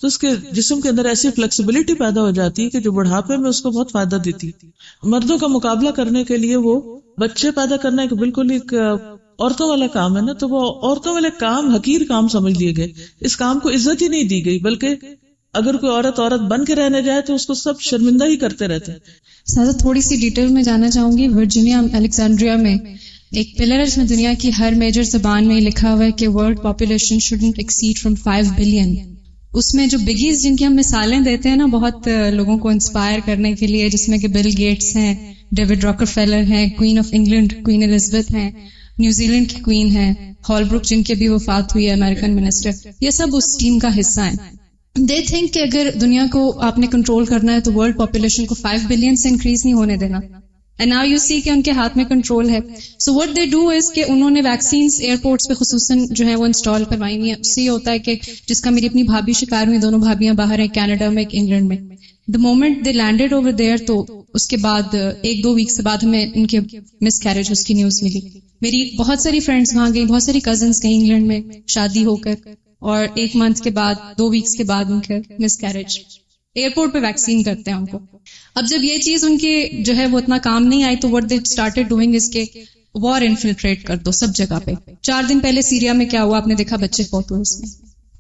تو اس کے جسم کے اندر ایسی فلیکسیبلٹی پیدا ہو جاتی ہے کہ جو بڑھاپے میں اس کو بہت فائدہ دیتی. مردوں کا مقابلہ کرنے کے لیے وہ بچے پیدا کرنا ایک بالکل ایک عورتوں والا کام ہے نا، تو وہ عورتوں والے کام حقیر کام سمجھ لیے گئے. اس کام کو عزت ہی نہیں دی گئی، بلکہ اگر کوئی عورت بن کے رہنے جائے تو اس کو سب شرمندہ ہی کرتے رہتے ہیں. سادہ تھوڑی سی ڈیٹیل میں جانا چاہوں گی. ورجینیا الیگزینڈریا میں ایک پلر ہے جس میں دنیا کی ہر میجر زبان میں لکھا ہوا ہے کہ world population shouldn't exceed from 5 billion. اس میں جو بگیز جن کی ہم مثالیں دیتے ہیں نا بہت لوگوں کو انسپائر کرنے کے لیے، جس میں کہ بل گیٹس ہیں، ڈیوڈ راکفیلر ہیں، queen of England queen Elizabeth ہیں، نیوزی لینڈ کی کوئین ہے، ہال بروک جن کی بھی وفات ہوئی ہے امریکن منسٹر، یہ سب اس ٹیم کا حصہ ہیں. دے تھنک کہ اگر دنیا کو آپ نے کنٹرول کرنا ہے تو ورلڈ پاپولیشن کو 5 بلین سے انکریز نہیں ہونے دینا. اینڈ ناؤ یو سی کہ ان کے ہاتھ میں کنٹرول ہے. So what they do is کہ انہوں نے ویکسینز ایئرپورٹس پہ خصوصاً جو ہے وہ انسٹال کروائی ہوئی ہیں. اس سے یہ ہوتا ہے کہ جس کا میری اپنی بھابھی شکار ہوئی، دونوں بھابیاں باہر ہیں، کینیڈا میں ایک انگلینڈ میں. The moment they landed over there تو اس کے بعد 1-2 ویکس بعد ہمیں ان کے مس کیریجز کی نیوز ملی. میری بہت ساری فرینڈز وہاں گئی، بہت ساری کزنس گئی انگلینڈ میں شادی ہو کر، اور 1 منتھ کے بعد 2 ویکس کے بعد ان کے مس کیریج. ایئرپورٹ پہ ویکسین کرتے ہیں ان کو. اب جب یہ چیز ان کے جو ہے وہ اتنا کام نہیں آئی تو what they started doing is کہ وار انفلٹریٹ کر دو سب جگہ پہ. 4 دن پہلے سیریا میں کیا ہوا آپ نے دیکھا، بچے فوت ہوئے اس میں.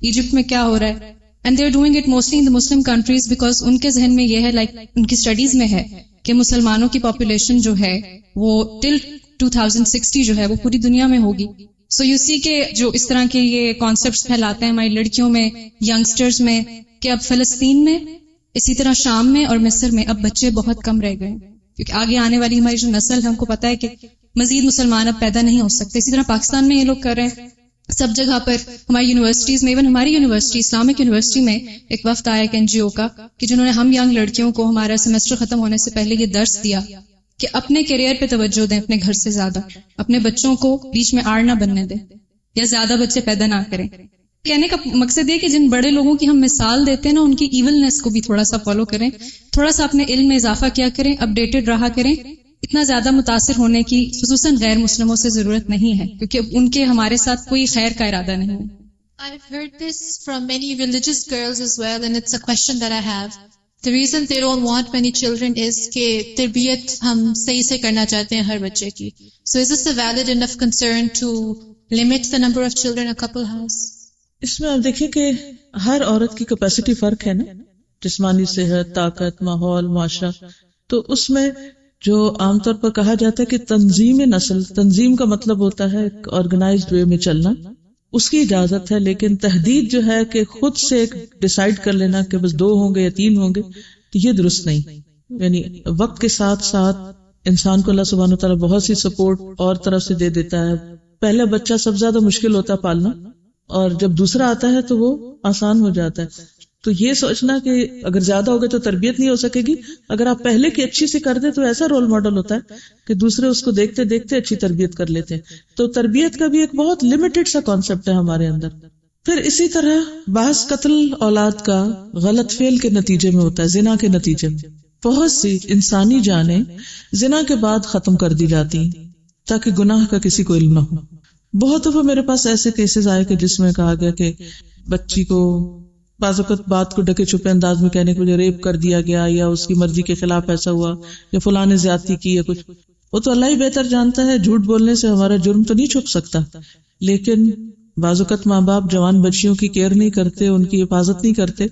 ایجپٹ میں کیا ہو رہا ہے، and they are doing it mostly in the Muslim countries because ان کے ذہن میں یہ ہے، لائک ان کی اسٹڈیز میں ہے کہ مسلمانوں کی پاپولیشن جو ہے وہ ٹل 2060 جو ہے وہ پوری دنیا میں ہوگی. سو یو سی کہ جو اس طرح کے یہ کانسیپٹس پھیلاتے ہیں ہماری لڑکیوں میں، ینگسٹرز میں، کہ اب فلسطین میں، اسی طرح شام میں اور مصر میں اب بچے بہت کم رہ گئے، کیونکہ آگے آنے والی ہماری جو نسل ہے ہم کو پتا ہے کہ مزید مسلمان اب پیدا نہیں ہو سکتے. اسی طرح پاکستان میں یہ لوگ کر رہے ہیں سب جگہ پر. ہماری یونیورسٹیز میں، ایون ہماری یونیورسٹی اسلامک یونیورسٹی میں ایک وفد آیا ایک NGO کا کہ جنہوں نے ہم ینگ لڑکیوں کو ہمارا سیمسٹر ختم ہونے سے پہلے یہ درس دیا کہ اپنے کیریئر پہ توجہ دیں، اپنے گھر سے زیادہ اپنے بچوں کو بیچ میں آڑ نہ بننے دیں یا زیادہ بچے پیدا نہ کریں. کہنے کا مقصد یہ کہ جن بڑے لوگوں کی ہم مثال دیتے ہیں نا ان کی ایولنس کو بھی تھوڑا سا فالو کریں، تھوڑا سا اپنے علم میں اضافہ کیا کریں، اپڈیٹڈ رہا کریں. اتنا زیادہ متاثر ہونے کی خصوصاً غیر مسلموں سے ضرورت نہیں ہے کیونکہ ان کے ہمارے ساتھ کوئی خیر کا ارادہ نہیں ہے. I've heard this from many religious girls as well, and it's a question that I have. The reason they don't want many children is کہ تربیت ہم صحیح سے کرنا چاہتے ہیں ہر بچے کی. So is this a valid enough concern to limit the number of children a couple has? اس میں آپ دیکھیں کہ ہر عورت کی کیپیسٹی فرق ہے نا، جسمانی صحت، طاقت، ماحول، معاشرہ. تو اس میں جو عام طور پر کہا جاتا ہے کہ تنظیم نسل، تنظیم کا مطلب ہوتا ہے ایک آرگنائزڈ وے میں چلنا، اس کی اجازت ہے. لیکن تحدید جو ہے کہ خود سے ایک ڈیسائیڈ کر لینا کہ بس 2 ہوں گے یا 3 ہوں گے، تو یہ درست نہیں. یعنی وقت کے ساتھ ساتھ انسان کو اللہ سبحانہ وتعالیٰ بہت سی سپورٹ اور طرف سے دے دیتا ہے. پہلا بچہ سب سے زیادہ مشکل ہوتا ہے پالنا، اور جب دوسرا آتا ہے تو وہ آسان ہو جاتا ہے. تو یہ سوچنا کہ اگر زیادہ ہوگے تو تربیت نہیں ہو سکے گی، اگر آپ پہلے کی اچھی سے کر دیں تو ایسا رول ماڈل ہوتا ہے کہ دوسرے اس کو دیکھتے دیکھتے اچھی تربیت کر لیتے ہیں. تو تربیت کا بھی ایک بہت لمیٹڈ سا کانسیپٹ ہے ہمارے اندر. پھر اسی طرح بعض قتل اولاد کا غلط فعل کے نتیجے میں ہوتا ہے، زنا کے نتیجے میں. بہت سی انسانی جانیں زنا کے بعد ختم کر دی جاتی ہیں تاکہ گناہ کا کسی کو علم نہ ہو. بہت دفعہ میرے پاس ایسے کیسز آئے کہ جس میں کہا گیا کہ بچی کو بعض اوقات بات کو ڈکے چھپے انداز میں کہنے کو جو ریپ کر دیا گیا یا اس کی مرضی کے خلاف ایسا ہوا یا فلاں نے زیادتی کی یا کچھ. وہ تو اللہ ہی بہتر جانتا ہے، جھوٹ بولنے سے ہمارا جرم تو نہیں چھپ سکتا. لیکن بعض اوقات ماں باپ جوان بچیوں کی کیئر نہیں کرتے، ان کی حفاظت نہیں کرتے،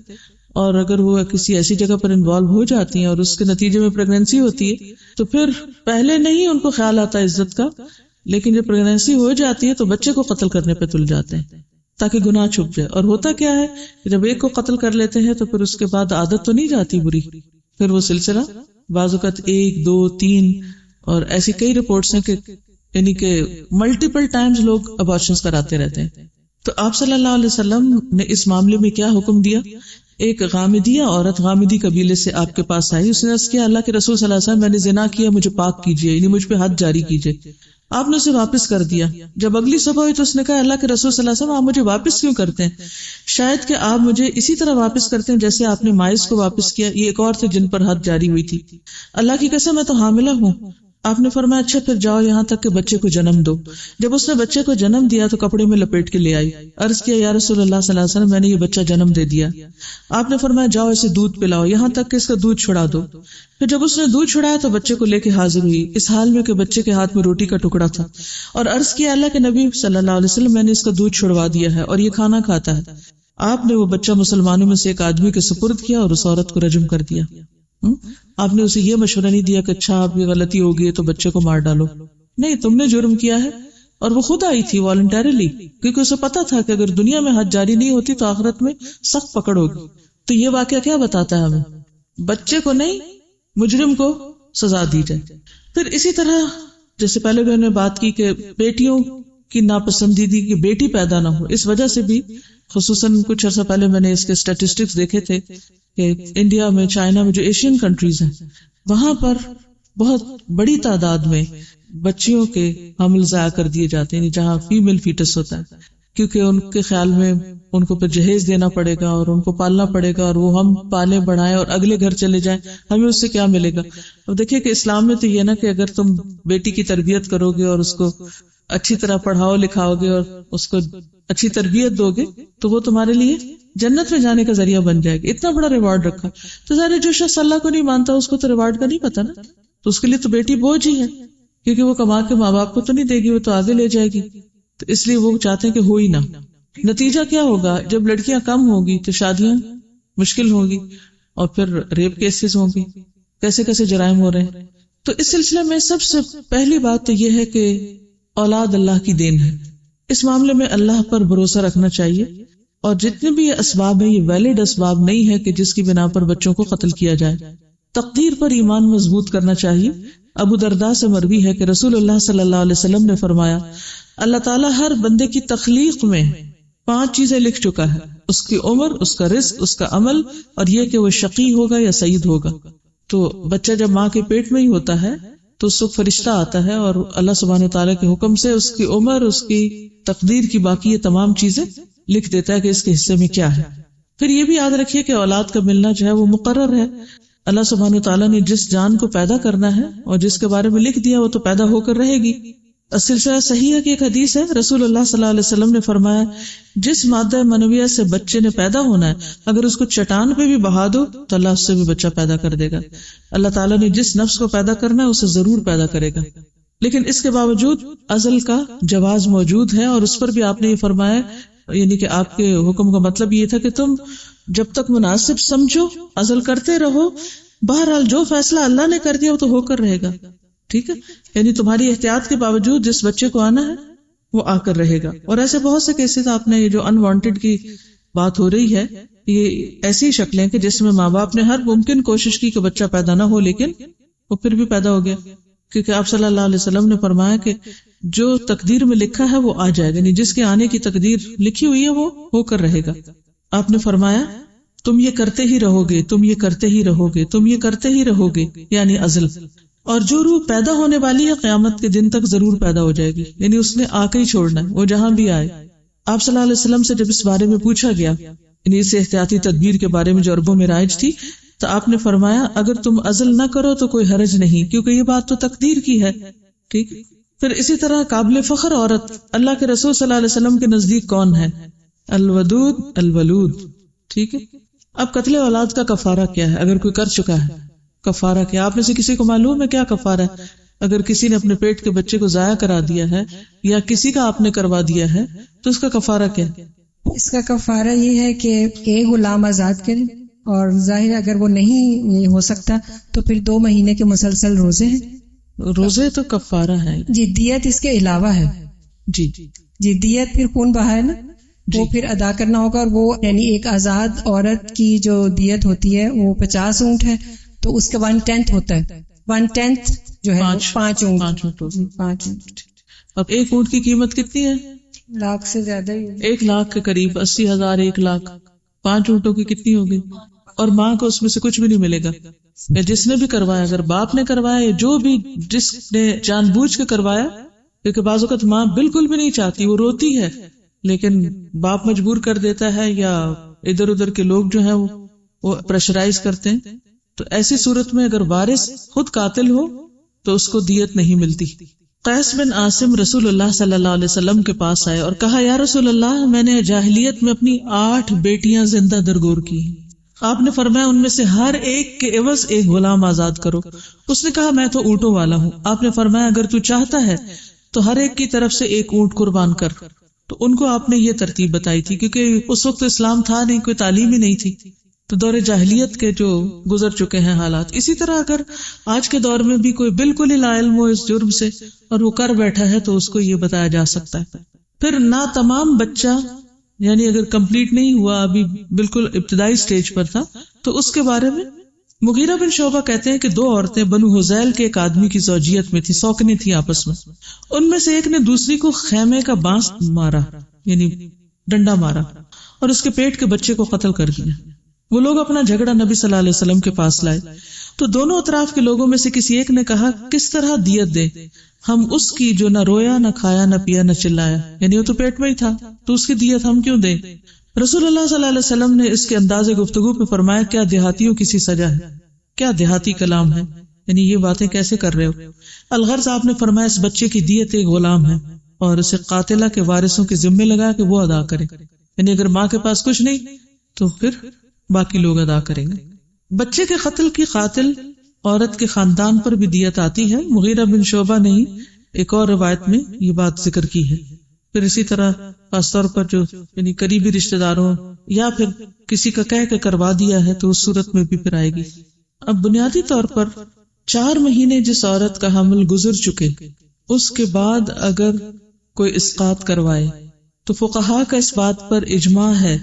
اور اگر وہ کسی ایسی جگہ پر انوالو ہو جاتی ہیں اور اس کے نتیجے میں پریگنینسی ہوتی ہے تو پھر پہلے نہیں ان کو خیال آتا عزت کا، لیکن جب پریگنینسی ہو جاتی ہے تو بچے کو قتل کرنے پہ تل جاتے ہیں تاکہ گناہ چھپ جائے. اور ہوتا کیا ہے کہ جب ایک کو قتل کر لیتے ہیں تو پھر اس کے بعد عادت تو نہیں جاتی بری، پھر وہ سلسلہ بعض اوقات 1 2 3 اور ایسی کئی رپورٹس ہیں کہ یعنی کہ ملٹیپل ٹائمز لوگ ابارشنز کراتے رہتے ہیں. تو آپ صلی اللہ علیہ وسلم نے اس معاملے میں کیا حکم دیا؟ ایک غامدیہ عورت غامدی قبیلے سے آپ کے پاس آئی، اس نے عرض کیا اللہ کے رسول صلی اللہ علیہ وسلم میں نے زنا کیا، مجھے پاک کیجیے، یعنی مجھ پہ حد جاری کیجیے. آپ نے اسے واپس کر دیا. جب اگلی صبح ہوئی تو اس نے کہا اللہ کے رسول صلی اللہ علیہ وسلم آپ مجھے واپس کیوں کرتے ہیں؟ شاید کہ آپ مجھے اسی طرح واپس کرتے ہیں جیسے آپ نے مائز کو واپس کیا. یہ ایک اور تھے جن پر حد جاری ہوئی تھی. اللہ کی قسم میں تو حاملہ ہوں. آپ نے فرمایا اچھا پھر جاؤ یہاں تک کہ بچے کو جنم دو. جب اس نے بچے کو جنم دیا تو کپڑے میں لپیٹ کے لے آئی. عرض کیا یا رسول اللہ صلی اللہ علیہ وسلم میں نے یہ بچہ جنم دے دیا. آپ نے فرمایا جاؤ اسے دودھ پلاؤ یہاں تک کہ اس کا دودھ چھڑا دو. پھر جب اس نے دودھ چھڑایا تو بچے کو لے کے حاضر ہوئی اس حال میں کہ بچے کے ہاتھ میں روٹی کا ٹکڑا تھا، اور عرض کیا اللہ کے نبی صلی اللہ علیہ وسلم میں نے اس کا دودھ چھڑوا دیا ہے اور یہ کھانا کھاتا ہے. آپ نے وہ بچہ مسلمانوں میں سے ایک آدمی کے سپرد کیا اور اس عورت کو رجم کر دیا. آپ نے اسے یہ مشورہ نہیں دیا کہ اچھا آپ یہ غلطی ہوگی تو بچے کو مار ڈالو. نہیں، تم نے جرم کیا ہے. اور وہ خود آئی تھی والنٹیرلی، کیونکہ اسے پتا تھا کہ اگر دنیا میں حد جاری نہیں ہوتی تو آخرت میں سخت پکڑ ہوگی. تو یہ واقعہ کیا بتاتا ہے ہمیں؟ بچے کو نہیں، مجرم کو سزا دی جائے. پھر اسی طرح جیسے پہلے بھی ہم نے بات کی کہ بیٹیوں کی ناپسندیدگی کی بیٹی پیدا نہ ہو، اس وجہ سے بھی خصوصاً کچھ عرصہ پہلے میں نے اس کے اسٹیٹسٹکس دیکھے تھے کہ انڈیا میں، چائنا میں جو ایشین کنٹریز ہیں وہاں پر بہت بڑی تعداد میں بچیوں کے حمل ضائع کر دیے جاتے ہیں جہاں فیمیل فیٹس ہوتا ہے، کیونکہ ان کے خیال میں ان کو پھر جہیز دینا پڑے گا اور ان کو پالنا پڑے گا، اور وہ ہم پالیں بڑھائیں اور اگلے گھر چلے جائیں، ہمیں اس سے کیا ملے گا. اب دیکھیے کہ اسلام میں تو یہ نا کہ اگر تم بیٹی کی تربیت کرو گے اور اس کو اچھی طرح پڑھاؤ لکھاؤ گے اور اس کو اچھی تربیت دو گے تو وہ تمہارے لیے جنت میں جانے کا ذریعہ بن جائے گی. اتنا بڑا ریوارڈ رکھا. تو ظاہر جو شخص اللہ کو نہیں مانتا اس کو تو ریوارڈ کا نہیں پتا نا، تو اس کے لیے تو بیٹی بوجھ ہی ہے، کیونکہ وہ کما کے ماں باپ کو تو نہیں دے گی، وہ تو آگے لے جائے گی. تو اس لیے وہ چاہتے ہیں کہ ہو ہی نہ. نتیجہ کیا ہوگا؟ جب لڑکیاں کم ہوگی تو شادیاں مشکل ہوگی اور پھر ریپ کیسز ہوں گی، کیسے کیسے جرائم ہو رہے ہیں. تو اس سلسلے میں سب سے پہلی بات تو یہ ہے کہ اولاد اللہ کی دین ہے. اس معاملے میں اللہ پر بھروسہ رکھنا چاہیے، اور جتنے بھی یہ اسباب ہیں یہ ویلڈ اسباب نہیں ہے کہ جس کی بنا پر بچوں کو قتل کیا جائے. تقدیر پر ایمان مضبوط کرنا چاہیے. ابو درداء سے مروی ہے کہ رسول اللہ صلی اللہ علیہ وسلم نے فرمایا اللہ تعالیٰ ہر بندے کی تخلیق میں 5 چیزیں لکھ چکا ہے: اس کی عمر، اس کا رزق، اس کا عمل، اور یہ کہ وہ شقی ہوگا یا سعید ہوگا. تو بچہ جب ماں کے پیٹ میں ہی ہوتا ہے تو اس وقت فرشتہ آتا ہے اور اللہ سبحانہ وتعالیٰ کے حکم سے اس کی عمر، اس کی تقدیر کی باقی یہ تمام چیزیں لکھ دیتا ہے کہ اس کے حصے میں کیا ہے. پھر یہ بھی یاد رکھیے کہ اولاد کا ملنا جو ہے وہ مقرر ہے. اللہ سبحانہ وتعالیٰ نے جس جان کو پیدا کرنا ہے اور جس کے بارے میں لکھ دیا وہ تو پیدا ہو کر رہے گی. سلسلہ صحیح ہے کہ ایک حدیث ہے رسول اللہ صلی اللہ علیہ وسلم نے فرمایا جس مادہ منویہ سے بچے نے پیدا ہونا ہے اگر اس کو چٹان پہ بھی بہا دو تو اللہ اس سے بھی بچہ پیدا کر دے گا. اللہ تعالیٰ نے جس نفس کو پیدا کرنا ہے اسے ضرور پیدا کرے گا. لیکن اس کے باوجود ازل کا جواز موجود ہے، اور اس پر بھی آپ نے یہ فرمایا، یعنی کہ آپ کے حکم کا مطلب یہ تھا کہ تم جب تک مناسب سمجھو ازل کرتے رہو، بہرحال جو فیصلہ اللہ نے کر دیا وہ تو ہو کر رہے گا. ٹھیک ہے، یعنی تمہاری احتیاط کے باوجود جس بچے کو آنا ہے وہ آ کر رہے گا. اور ایسے بہت سے کیسز آپ نے، یہ جو انوانٹیڈ کی بات ہو رہی ہے، یہ ایسی شکلیں کہ جس میں ماں باپ نے ہر ممکن کوشش کی کہ بچہ پیدا نہ ہو، لیکن وہ پھر بھی پیدا ہو گیا. کیونکہ آپ صلی اللہ علیہ وسلم نے فرمایا کہ جو تقدیر میں لکھا ہے وہ آ جائے گا، یعنی جس کے آنے کی تقدیر لکھی ہوئی ہے وہ ہو کر رہے گا. آپ نے فرمایا تم یہ کرتے ہی رہو گے، تم یہ کرتے ہی رہو گے، تم یہ کرتے ہی رہو گے، یعنی ازل. اور جو روح پیدا ہونے والی ہے قیامت کے دن تک ضرور پیدا ہو جائے گی، یعنی اس نے آ کے ہی چھوڑنا ہے، وہ جہاں بھی آئے. آپ صلی اللہ علیہ وسلم سے جب اس بارے میں پوچھا گیا، یعنی اس احتیاطی تدبیر کے بارے میں جو عربوں میں رائج تھی، تو آپ نے فرمایا اگر تم ازل نہ کرو تو کوئی حرج نہیں، کیونکہ یہ بات تو تقدیر کی ہے. ٹھیک. پھر اسی طرح قابل فخر عورت اللہ کے رسول صلی اللہ علیہ وسلم کے نزدیک کون ہے؟ الودود الولود. ٹھیک ہے. اب قتل اولاد کا کفارہ کیا ہے اگر کوئی کر چکا ہے؟ کفارہ کیا؟ آپ میں سے کسی کو معلوم ہے کیا کفارہ ہے؟ اگر کسی نے اپنے پیٹ کے بچے کو ضائع کرا دیا ہے یا کسی کا آپ نے کروا دیا ہے تو اس کا کفارہ کیا ہے؟ اس کا کفارہ یہ ہے کہ ایک غلام آزاد کرے اور ظاہر ہے اگر وہ نہیں ہو سکتا تو پھر 2 مہینے کے مسلسل روزے ہیں. روزے تو کفارہ ہے جی دیت اس کے علاوہ ہے. جی جی دیت پھر خون بہا ہے نا, وہ پھر ادا کرنا ہوگا. اور وہ یعنی ایک آزاد عورت کی جو دیت ہوتی ہے وہ 50 اونٹ ہے, تو اس کا 1/10 ہوتا ہے. 1/10 جو ہے 5 اونٹ. 5 اونٹ. اب ایک اونٹ کی قیمت کتنی ہے؟ لاکھ سے زیادہ ہی. 1 لاکھ کے قریب, 80,000, 1 لاکھ. 5 اونٹوں کی کتنی ہوگی؟ اور ماں کو اس میں سے کچھ بھی نہیں ملے گا. یا جس نے بھی کروایا, اگر باپ نے کروایا یا جو بھی جس نے جان بوجھ کے کروایا, کیونکہ بعض اوقات ماں بالکل بھی نہیں چاہتی, وہ روتی ہے لیکن باپ مجبور کر دیتا ہے یا ادھر ادھر کے لوگ جو ہیں وہ پریشرائز کرتے ہیں. تو ایسی صورت میں اگر وارث خود قاتل ہو تو اس کو دیت نہیں ملتی. قیس بن عاصم رسول اللہ صلی اللہ علیہ وسلم کے پاس آئے اور کہا, یا رسول اللہ, میں نے جاہلیت میں اپنی 8 بیٹیاں زندہ درگور کی. آپ نے فرمایا ان میں سے ہر ایک کے عوض ایک غلام آزاد کرو. اس نے کہا میں تو اونٹوں والا ہوں. آپ نے فرمایا اگر تو چاہتا ہے تو ہر ایک کی طرف سے ایک اونٹ قربان کر. تو ان کو آپ نے یہ ترتیب بتائی تھی کیونکہ اس وقت اسلام تھا نہیں, کوئی تعلیم ہی نہیں تھی, تو دور جاہلیت کے جو گزر چکے ہیں حالات. اسی طرح اگر آج کے دور میں بھی کوئی بالکل ہی لا علم ہو اس جرم سے اور وہ کر بیٹھا ہے تو اس کو یہ بتایا جا سکتا ہے. پھر ناتمام بچہ یعنی اگر کمپلیٹ نہیں ہوا, ابھی بالکل ابتدائی سٹیج پر تھا, تو اس کے بارے میں مغیرہ بن شعبہ کہتے ہیں کہ 2 عورتیں بنو حذیل کے ایک آدمی کی زوجیت میں تھی, سوکنے تھی آپس میں. ان میں سے ایک نے دوسری کو خیمے کا بانس مارا, یعنی ڈنڈا مارا, اور اس کے پیٹ کے بچے کو قتل کر دیا. وہ لوگ اپنا جھگڑا نبی صلی اللہ علیہ وسلم کے پاس لائے تو دونوں اطراف کے لوگوں میں سے کسی ایک نے کہا, کس طرح دیت دے ہم اس کی جو نہ رویا نہ کھایا نہ پیا نہ چلایا, یعنی وہ تو پیٹ میں ہی تھا, تو اس کی دیت ہم کیوں دیں؟ رسول اللہ صلی اللہ علیہ وسلم نے اس کے انداز گفتگو پہ فرمایا, کیا دیہاتیوں کی سی سزا ہے, کیا دیہاتی کلام ہے, یعنی یہ باتیں کیسے کر رہے ہو. الغرض آپ نے فرمایا اس بچے کی دیت ایک غلام ہے اور اسے قاتلہ کے وارثوں کے ذمے لگا کہ وہ ادا کرے, یعنی اگر ماں کے پاس کچھ نہیں تو پھر باقی لوگ ادا کریں گے. بچے کے قتل کی قاتل عورت کے خاندان پر بھی دیت آتی ہے. مغیرہ بن شعبہ نے ایک اور روایت میں یہ بات ذکر کی ہے. پھر اسی طرح خاص طور پر جو یعنی قریبی رشتہ داروں یا پھر کسی کا کہہ کے کروا دیا ہے تو اس صورت میں بھی پھر آئے گی. اب بنیادی طور پر 4 مہینے جس عورت کا حمل گزر چکے اس کے بعد اگر کوئی اسقاط کروائے تو فقہا کا اس بات پر اجماع ہے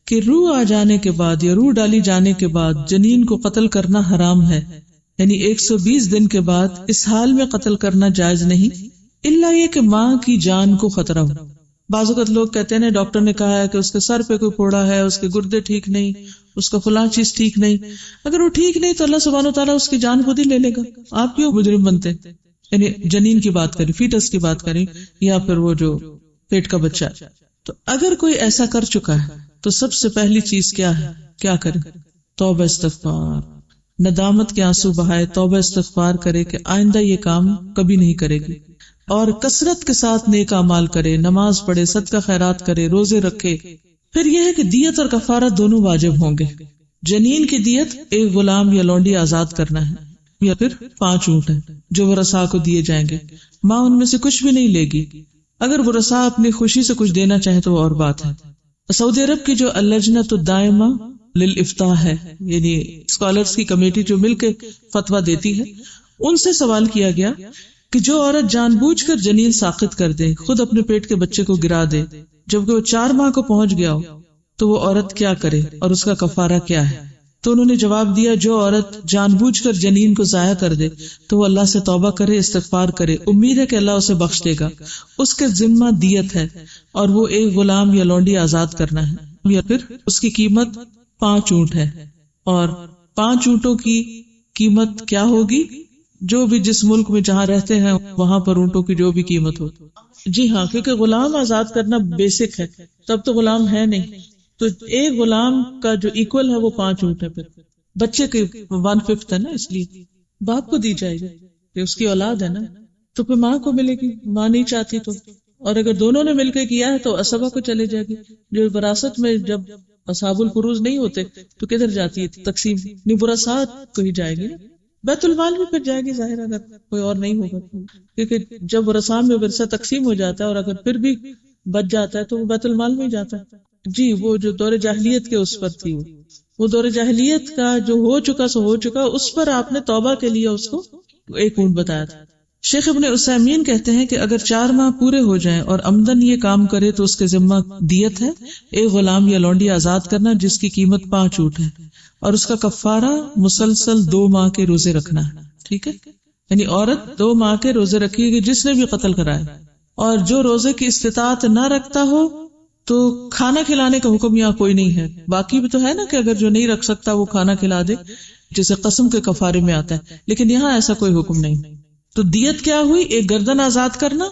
کہ روح آ جانے کے بعد یا روح ڈالی جانے کے بعد جنین کو قتل کرنا حرام ہے, یعنی 120 دن کے بعد اس حال میں قتل کرنا جائز نہیں, الا یہ کہ ماں کی جان کو خطرہ ہو. بعض اوقات لوگ کہتے ہیں ڈاکٹر نے کہا ہے کہ اس کے سر پہ کوئی پھوڑا ہے, اس کے گردے ٹھیک نہیں, اس کا فلاں چیز ٹھیک نہیں. اگر وہ ٹھیک نہیں تو اللہ سبحانہ وتعالیٰ اس کی جان خود ہی لے لے گا. آپ کیوں مجرم بنتے؟ یعنی جنین کی بات کریں, فیٹس کی بات کریں, یا پھر وہ جو پیٹ کا بچہ. تو اگر کوئی ایسا کر چکا ہے تو سب سے پہلی چیز کیا ہے, کیا کرے؟ توبہ استغفار, ندامت کے آنسو بہائے, توبہ استغفار کرے کہ آئندہ یہ کام کبھی نہیں کرے گی, اور کثرت کے ساتھ نیک اعمال کرے, نماز پڑھے, صدقہ خیرات کرے, روزے رکھے. پھر یہ ہے کہ دیت اور کفارہ دونوں واجب ہوں گے. جنین کی دیت ایک غلام یا لونڈی آزاد کرنا ہے, یا پھر 5 اونٹ ہیں جو ورثاء کو دیے جائیں گے. ماں ان میں سے کچھ بھی نہیں لے گی. اگر ورثاء اپنی خوشی سے کچھ دینا چاہے تو وہ اور بات ہے. سعودی عرب کی جو اللجنۃ الدائمہ للافتاء ہے, یعنی اسکالرز کی کمیٹی جو مل کے فتویٰ دیتی ہے, ان سے سوال کیا گیا کہ جو عورت جان بوجھ کر جنین ساقط کر دے, خود اپنے پیٹ کے بچے کو گرا دے جبکہ وہ 4 ماہ کو پہنچ گیا ہو, تو وہ عورت کیا کرے اور اس کا کفارہ کیا ہے؟ تو انہوں نے جواب دیا, جو عورت جان بوجھ کر جنین کو ضائع کر دے تو وہ اللہ سے توبہ کرے, استغفار کرے, امید ہے کہ اللہ اسے بخش دے گا. اس کے ذمہ دیت ہے اور وہ ایک غلام یا لونڈی آزاد کرنا ہے, یا پھر اس کی قیمت 5 اونٹ ہے. اور 5 اونٹوں کی قیمت کیا ہوگی؟ جو بھی جس ملک میں جہاں رہتے ہیں وہاں پر اونٹوں کی جو بھی قیمت ہو. جی ہاں, کیونکہ غلام آزاد کرنا بیسک ہے, تب تو غلام ہے نہیں, تو ایک غلام کا جو ایکول ہے وہ 5 اونٹ ہے. پھر بچے کے 1/5 ہے نا, اس لیے باپ کو دی جائے گی کہ اس کی اولاد ہے نا, تو پھر ماں کو ملے گی. ماں نہیں چاہتی تو, اور اگر دونوں نے مل کے کیا ہے تو اسبہ کو چلے جائے گی. جو وراثت میں جب اصحاب الفروض نہیں ہوتے تو کدھر جاتی ہے تقسیم؟ نہیں, وراثت کو ہی جائے گی. بیت المال بھی پھر جائے گی ظاہر, اگر کوئی اور نہیں ہوگا, کیونکہ جب ورثاء میں ورثہ تقسیم ہو جاتا ہے اور اگر پھر بھی بچ جاتا ہے تو وہ بیت المال میں ہی جاتا ہے. جی, وہ جو دور جاہلیت کے اس پر تھی. وہ دور جاہلیت کا جو ہو چکا سو ہو چکا، اس پر آپ نے توبہ کے لیے اس کو ایک اونٹ بتایا تھا. شیخ ابن عثیمین کہتے ہیں کہ اگر 4 ماہ پورے ہو جائیں اور آمدن یہ کام کرے تو اس کے ذمہ دیت ہے، ایک غلام یا لونڈی آزاد کرنا جس کی قیمت 5 اونٹ ہے، اور اس کا کفارہ مسلسل 2 ماہ کے روزے رکھنا ہے. ٹھیک ہے، یعنی عورت 2 ماہ کے روزے رکھے گی جس نے بھی قتل کرائے، اور جو روزے کی استطاعت نہ رکھتا ہو تو کھانا کھلانے کا حکم یہاں کوئی نہیں ہے. باقی بھی تو ہے نا کہ اگر جو نہیں رکھ سکتا وہ کھانا کھلا دے، جسے قسم کے کفارے میں آتا ہے، لیکن یہاں ایسا کوئی حکم نہیں. تو دیت کیا ہوئی؟ ایک گردن آزاد کرنا،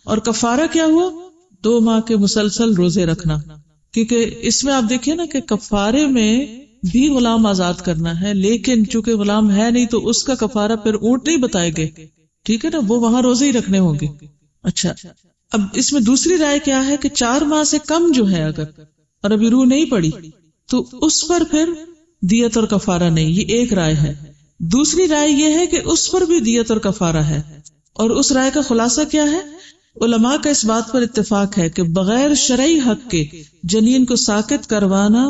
اور کفارہ کیا ہوا؟ 2 ماہ کے مسلسل روزے رکھنا. کیونکہ اس میں آپ دیکھیں نا کہ کفارے میں بھی غلام آزاد کرنا ہے، لیکن چونکہ غلام ہے نہیں تو اس کا کفارہ پھر اونٹ نہیں بتائے گئے. ٹھیک ہے نا، وہ وہاں روزے ہی رکھنے ہوں گے. اچھا، اب اس میں دوسری رائے کیا ہے کہ 4 ماہ سے کم جو ہے اگر، اور ابھی روح نہیں پڑی، تو اس پر پھر دیت اور کفارہ نہیں. یہ ایک رائے ہے. دوسری رائے یہ ہے کہ اس پر بھی دیت اور کفارہ ہے. اور اس رائے کا خلاصہ کیا ہے؟ علماء کا اس بات پر اتفاق ہے کہ بغیر شرعی حق کے جنین کو ساقط کروانا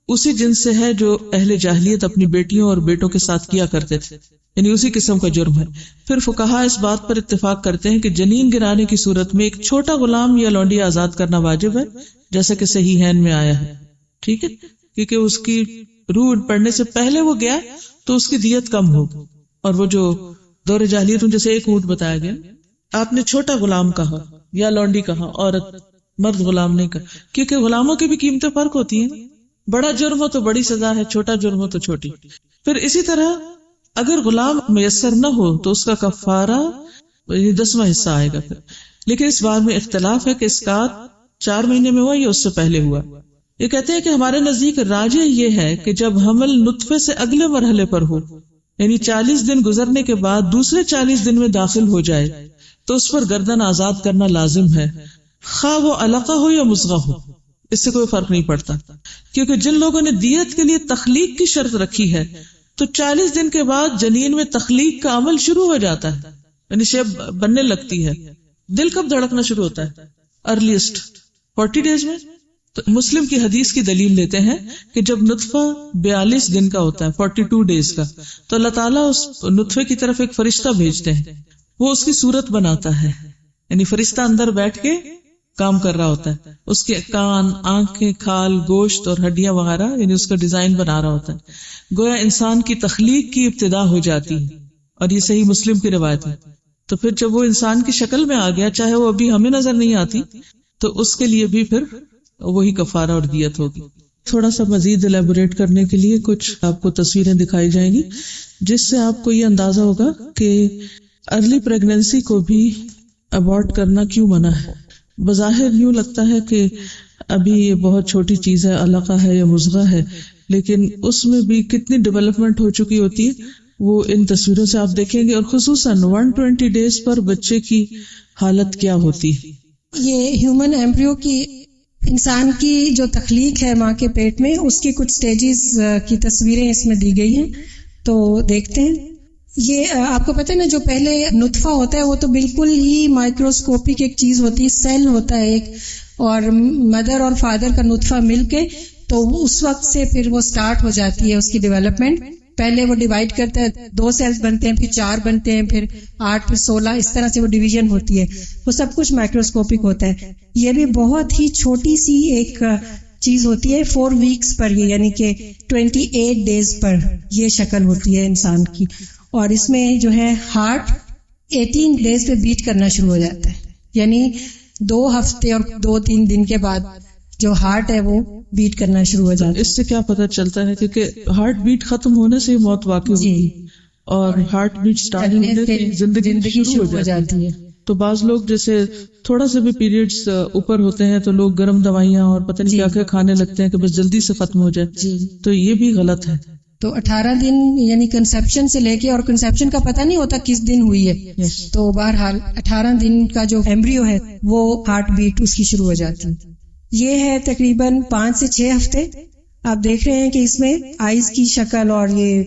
اسی جنس سے ہے جو اہل جاہلیت اپنی بیٹیوں اور بیٹوں کے ساتھ کیا کرتے تھے، یعنی اسی قسم کا جرم ہے. پھر فقہا اس بات پر اتفاق کرتے ہیں کہ جنین گرانے کی صورت میں ایک چھوٹا غلام یا لونڈی آزاد کرنا واجب ہے، جیسا کہ صحیحین میں آیا ہے. ٹھیک ہے، کیونکہ اس کی روح پڑنے سے پہلے وہ گیا تو اس کی دیت کم ہوگی. اور وہ جو دور جاہلیت میں جیسے ایک اونٹ بتایا گیا، آپ نے چھوٹا غلام کہا یا لونڈی کہا، عورت مرد غلام نہیں کہا، کیونکہ غلاموں کی بھی قیمتیں فرق ہوتی ہیں. بڑا جرم ہو تو بڑی سزا ہے، چھوٹا جرم ہو تو چھوٹی. پھر اسی طرح اگر غلام میسر نہ ہو تو اس کا کفارہ 10واں حصہ آئے گا. پھر لیکن اس بار میں اختلاف ہے کہ اسقاط 4 مہینے میں ہوا یا اس سے پہلے ہوا. یہ کہتے ہیں کہ ہمارے نزدیک راجح یہ ہے کہ جب حمل نطفے سے اگلے مرحلے پر ہو، یعنی 40 دن گزرنے کے بعد دوسرے 40 دن میں داخل ہو جائے تو اس پر گردن آزاد کرنا لازم ہے، خواہ وہ علقہ ہو یا مصغہ ہو. اس سے کوئی فرق نہیں پڑتا، کیونکہ جن لوگوں نے دیت کے لیے تخلیق کی شرط رکھی ہے تو 40 دن کے بعد جنین میں تخلیق کا عمل شروع ہو جاتا ہے، یعنی شیب بننے لگتی ہے. دل کب دھڑکنا شروع ہوتا ہے؟ ارلیسٹ 40 ڈیز میں. تو مسلم کی حدیث کی دلیل لیتے ہیں کہ جب نطفہ 42 دن کا ہوتا ہے، 42 ڈیز کا، تو اللہ تعالیٰ اس نطفے کی طرف ایک فرشتہ بھیجتے ہیں، وہ اس کی صورت بناتا ہے، یعنی فرشتہ اندر بیٹھ کے کام کر رہا ہوتا ہے، اس کے کان، آنکھیں، کھال، گوشت اور ہڈیاں وغیرہ، یعنی اس کا ڈیزائن بنا رہا ہوتا ہے. گویا انسان کی تخلیق کی ابتدا ہو جاتی ہے، اور یہ صحیح مسلم کی روایت ہے. تو پھر جب وہ انسان کی شکل میں آ گیا، چاہے وہ ابھی ہمیں نظر نہیں آتی، تو اس کے لیے بھی پھر وہی کفارہ اور دیت ہوگی. تھوڑا سا مزید الیبوریٹ کرنے کے لیے کچھ آپ کو تصویریں دکھائی جائیں گی، جس سے آپ کو یہ اندازہ ہوگا کہ ارلی پریگنینسی کو بھی ابارٹ کرنا کیوں منع ہے. بظاہر یوں لگتا ہے کہ ابھی یہ بہت چھوٹی چیز ہے، علقہ ہے یا مصغہ ہے، لیکن اس میں بھی کتنی ڈیولپمنٹ ہو چکی ہوتی ہے وہ ان تصویروں سے آپ دیکھیں گے. اور خصوصاً 120 ڈیز پر بچے کی حالت کیا ہوتی ہے. یہ ہیومن ایمبریو کی، انسان کی جو تخلیق ہے ماں کے پیٹ میں، اس کی کچھ سٹیجز کی تصویریں اس میں دی گئی ہیں، تو دیکھتے ہیں. یہ آپ کو پتہ ہے نا، جو پہلے نطفہ ہوتا ہے وہ تو بالکل ہی مائکروسکوپک ایک چیز ہوتی ہے، سیل ہوتا ہے ایک، اور مدر اور فادر کا نطفہ مل کے تو اس وقت سے پھر وہ سٹارٹ ہو جاتی ہے اس کی ڈیولپمنٹ. پہلے وہ ڈیوائڈ کرتا ہے، 2 سیلز بنتے ہیں، پھر 4 بنتے ہیں، پھر 8، پھر 16، اس طرح سے وہ ڈویژن ہوتی ہے. وہ سب کچھ مائکروسکوپک ہوتا ہے. یہ بھی بہت ہی چھوٹی سی ایک چیز ہوتی ہے، 4 ویکس پر، یہ یعنی کہ 28 ڈیز پر یہ شکل ہوتی ہے انسان کی. اور اس میں جو ہے ہارٹ 18 ڈیز پہ بیٹ کرنا شروع ہو جاتا ہے، یعنی 2 ہفتے اور 2-3 دن کے بعد جو ہارٹ ہے وہ بیٹ کرنا شروع ہو جاتا ہے. اس سے کیا پتہ چلتا ہے؟ کیونکہ ہارٹ بیٹ ختم ہونے سے موت واقع ہوتی ہے، اور ہارٹ بیٹ سٹارٹ ہونے سے زندگی شروع ہو جاتی ہے. تو بعض لوگ جیسے تھوڑا سا بھی پیریڈز اوپر ہوتے ہیں تو لوگ گرم دوائیاں اور پتہ نہیں کیا کیا کھانے لگتے ہیں کہ بس جلدی سے ختم ہو جائے. تو یہ بھی غلط ہے. تو 18 دن یعنی کنسیپشن سے لے کے، اور کنسیپشن کا پتہ نہیں ہوتا کس دن ہوئی ہے، تو بہرحال 18 دن کا جو ایمبریو ہے وہ ہارٹ بیٹ اس کی شروع ہو جاتی ہے. یہ ہے تقریباً 5 سے 6 ہفتے. آپ دیکھ رہے ہیں کہ اس میں آئیز کی شکل اور یہ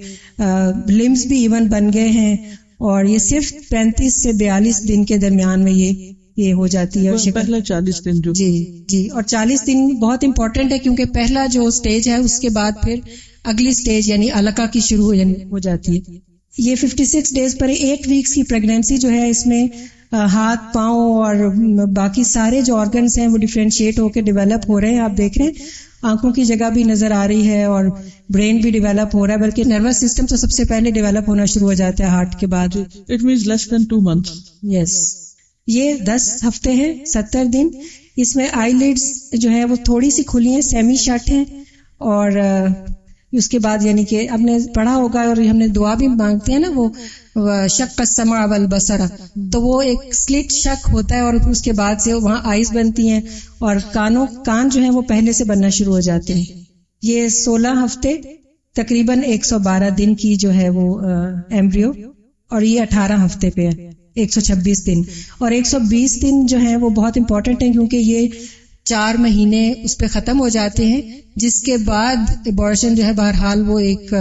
لمز بھی ایون بن گئے ہیں، اور یہ صرف 35 سے 42 دن کے درمیان میں یہ ہو جاتی ہے. اور پہلا 40 دن جو جی اور 40 دن بہت امپورٹنٹ ہے، کیونکہ پہلا جو سٹیج ہے اس کے بعد پھر اگلی سٹیج یعنی علقہ کی شروع ہو جاتی ہے. یہ 56 ڈیز پر 8 ویکس کی پریگنینسی جو ہے، اس میں ہاتھ پاؤں اور باقی سارے جو آرگنز ہیں وہ ڈفرینشیٹ ہو کے ڈیولپ ہو رہے ہیں. آپ دیکھ رہے ہیں آنکھوں کی جگہ بھی نظر آ رہی ہے اور برین بھی ڈیولپ ہو رہا ہے، بلکہ نروس سسٹم تو سب سے پہلے ڈیولپ ہونا شروع ہو جاتا ہے ہارٹ کے بعد. It means less than 2 months. یس، یہ 10 ہفتے ہیں 70 دن. اس میں آئی لیڈز جو ہے وہ تھوڑی سی کھلی ہیں، سیمی شٹ ہیں، اور اس کے بعد یعنی کہ ہم نے پڑھا ہوگا اور ہم نے دعا بھی مانگتے ہیں نا، وہ شق السمع والبصر، تو وہ ایک سلٹ شک ہوتا ہے اور اس کے بعد سے وہاں آئیز بنتی ہیں اور کان جو ہیں وہ پہلے سے بننا شروع ہو جاتے ہیں. یہ 16 ہفتے تقریباً 112 دن کی جو ہے وہ ایمبریو، اور یہ 18 ہفتے پہ ہے 126 دن. اور 120 دن جو ہیں وہ بہت امپورٹنٹ ہیں کیونکہ یہ 4 مہینے اس پہ ختم ہو جاتے ہیں، جس کے بعد ابارشن جو ہے بہرحال وہ ایک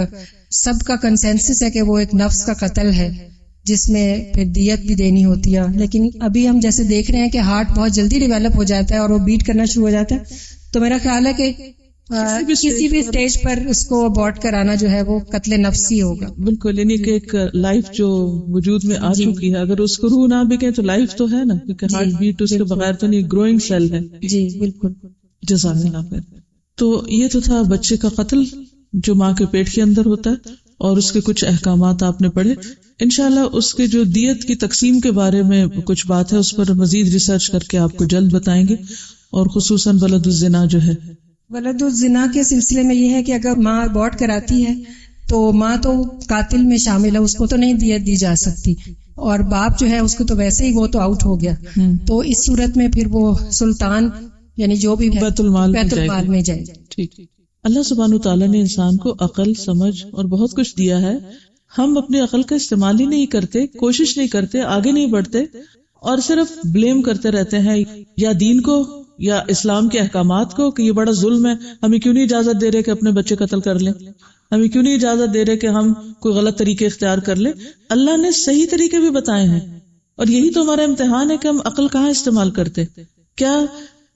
سب کا کنسنسس ہے کہ وہ ایک نفس کا قتل ہے، جس میں پھر دیت بھی دینی ہوتی ہے. لیکن ابھی ہم جیسے دیکھ رہے ہیں کہ ہارٹ بہت جلدی ڈیولپ ہو جاتا ہے اور وہ بیٹ کرنا شروع ہو جاتا ہے، تو میرا خیال ہے کہ کسی بھی سٹیج پر اس کو ابورٹ کرانا جو ہے وہ قتل نفس ہی ہوگا. بالکل، یعنی کہ ایک لائف جو وجود میں آ چکی ہے، اگر اس کو روح نہ بکے تو لائف تو ہے نا، کیونکہ ہارٹ بیٹ اس کے بغیر تو نہیں، گروئنگ سیل ہے. جی بالکل. جزاک اللہ خیر. تو یہ تو تھا بچے کا قتل جو ماں کے پیٹ کے اندر ہوتا ہے، اور اس کے کچھ احکامات آپ نے پڑھے. انشاءاللہ اس کے جو دیت کی تقسیم کے بارے میں کچھ بات ہے، اس پر مزید ریسرچ کر کے آپ کو جلد بتائیں گے. اور خصوصاً ولد الزنا جو ہے، ولد الزنا کے سلسلے میں یہ ہے کہ اگر ماں ابورٹ کراتی ہے تو ماں تو قاتل میں شامل ہے، اس کو تو نہیں دیت دی جا سکتی، اور باپ جو ہے اس کو تو ویسے ہی وہ تو آؤٹ ہو گیا. تو اس صورت میں پھر وہ سلطان یعنی جو بھی بیت المال میں جائے. ٹھیک. اللہ سبحانہ وتعالیٰ نے انسان کو عقل، سمجھ اور بہت کچھ دیا ہے. ہم اپنی عقل کا استعمال ہی نہیں کرتے، کوشش نہیں کرتے، آگے نہیں بڑھتے، اور صرف بلیم کرتے رہتے ہیں یا دین کو یا اسلام کے احکامات کو کہ یہ بڑا ظلم ہے، ہمیں کیوں نہیں اجازت دے رہے کہ اپنے بچے قتل کر لیں، ہمیں کیوں نہیں اجازت دے رہے کہ ہم کوئی غلط طریقے اختیار کر لیں. اللہ نے صحیح طریقے بھی بتائے ہیں، اور یہی تو ہمارا امتحان ہے کہ ہم عقل کہاں استعمال کرتے. کیا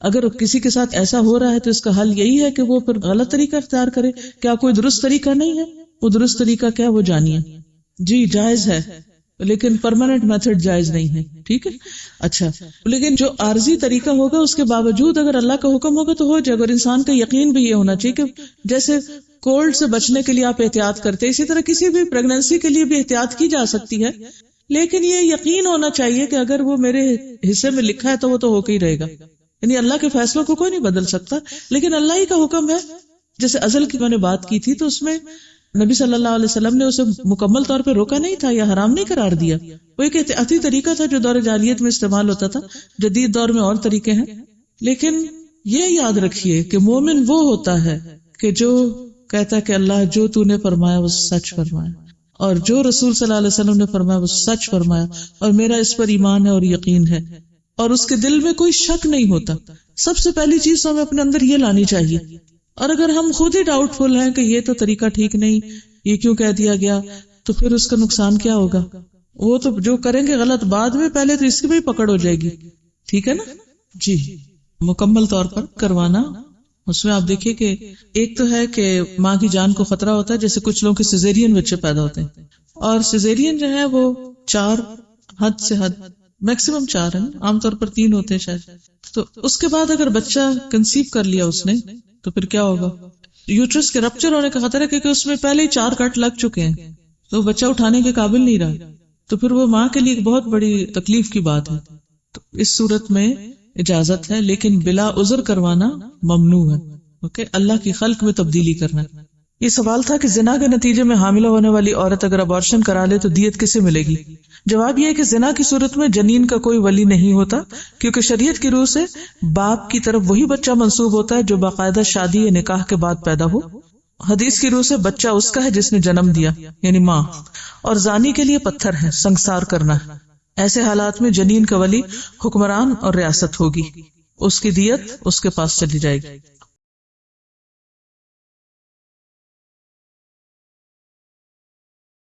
اگر کسی کے ساتھ ایسا ہو رہا ہے تو اس کا حل یہی ہے کہ وہ پھر غلط طریقہ اختیار کرے؟ کیا کوئی درست طریقہ نہیں ہے؟ وہ درست طریقہ کیا وہ جانیے. جی جائز ہے، لیکن پرماننٹ میتھڈ جائز نہیں ہے. ٹھیک ہے، اچھا. لیکن جو عارضی طریقہ ہوگا اس کے باوجود اگر اللہ کا حکم ہوگا تو ہو جائے گا. اور انسان کا یقین بھی یہ ہونا چاہیے کہ جیسے کولڈ سے بچنے کے لیے آپ احتیاط کرتے، اسی طرح کسی بھی پریگنینسی کے لیے بھی احتیاط کی جا سکتی ہے، لیکن یہ یقین ہونا چاہیے کہ اگر وہ میرے حصے میں لکھا ہے تو وہ تو ہو کے ہی رہے گا. یعنی اللہ کے فیصلوں کو کوئی نہیں بدل سکتا، لیکن اللہ ہی کا حکم ہے. جیسے ازل کی میں نے بات کی تھی، تو اس میں نبی صلی اللہ علیہ وسلم نے اسے مکمل طور پہ روکا نہیں تھا یا حرام نہیں قرار دیا. وہ ایک احتیاطی طریقہ تھا جو دور جاہلیت میں استعمال ہوتا تھا. جدید دور میں اور طریقے ہیں، لیکن یہ یاد رکھیے کہ مومن وہ ہوتا ہے کہ جو کہتا ہے کہ اللہ جو تو نے فرمایا وہ سچ فرمایا، اور جو رسول صلی اللہ علیہ وسلم نے فرمایا وہ سچ فرمایا، اور میرا اس پر ایمان ہے اور یقین ہے، اور اس کے دل میں کوئی شک نہیں ہوتا. سب سے پہلی چیز تو ہمیں اپنے اندر یہ لانی چاہیے. اور اگر ہم خود ہی ڈاؤٹ فل ہیں کہ یہ تو طریقہ ٹھیک نہیں، یہ کیوں کہہ دیا گیا، تو پھر اس کا نقصان کیا ہوگا؟ وہ تو جو کریں گے غلط بعد میں، پہلے تو اس کی بھی پکڑ ہو جائے گی. ٹھیک ہے نا جی. مکمل طور پر کروانا، اس میں آپ دیکھیے کہ ایک تو ہے کہ ماں کی جان کو خطرہ ہوتا ہے، جیسے کچھ لوگوں کے سیزیرین بچے پیدا ہوتے ہیں، اور سیزیرین جو ہے وہ 4 حد سے حد میکسیمم 4 ہیں، عام طور پر 3 ہوتے ہیں شاید. تو اس کے بعد اگر بچہ کنسیو کر لیا اس نے تو پھر کیا ہوگا؟ یوٹرس کے رپچر ہونے کا خطرہ ہے، کیونکہ اس میں پہلے ہی 4 کٹ لگ چکے ہیں، تو بچہ اٹھانے کے قابل نہیں رہا. تو پھر وہ ماں کے لیے ایک بہت بڑی تکلیف کی بات ہے. تو اس صورت میں اجازت ہے، لیکن بلا عذر کروانا ممنوع ہے. اوکے، اللہ کی خلق میں تبدیلی کرنا. یہ سوال تھا کہ زنا کے نتیجے میں حاملہ ہونے والی عورت اگر ابارشن کرا لے تو دیت کسے ملے گی؟ جواب یہ ہے کہ زنا کی صورت میں جنین کا کوئی ولی نہیں ہوتا، کیونکہ شریعت کی روح سے باپ کی طرف وہی بچہ منسوب ہوتا ہے جو باقاعدہ شادی یا نکاح کے بعد پیدا ہو. حدیث کی روح سے بچہ اس کا ہے جس نے جنم دیا، یعنی ماں، اور زانی کے لیے پتھر ہے، سنگسار کرنا ہے. ایسے حالات میں جنین کا ولی حکمران اور ریاست ہوگی، اس کی دیت اس کے پاس چلی جائے گی.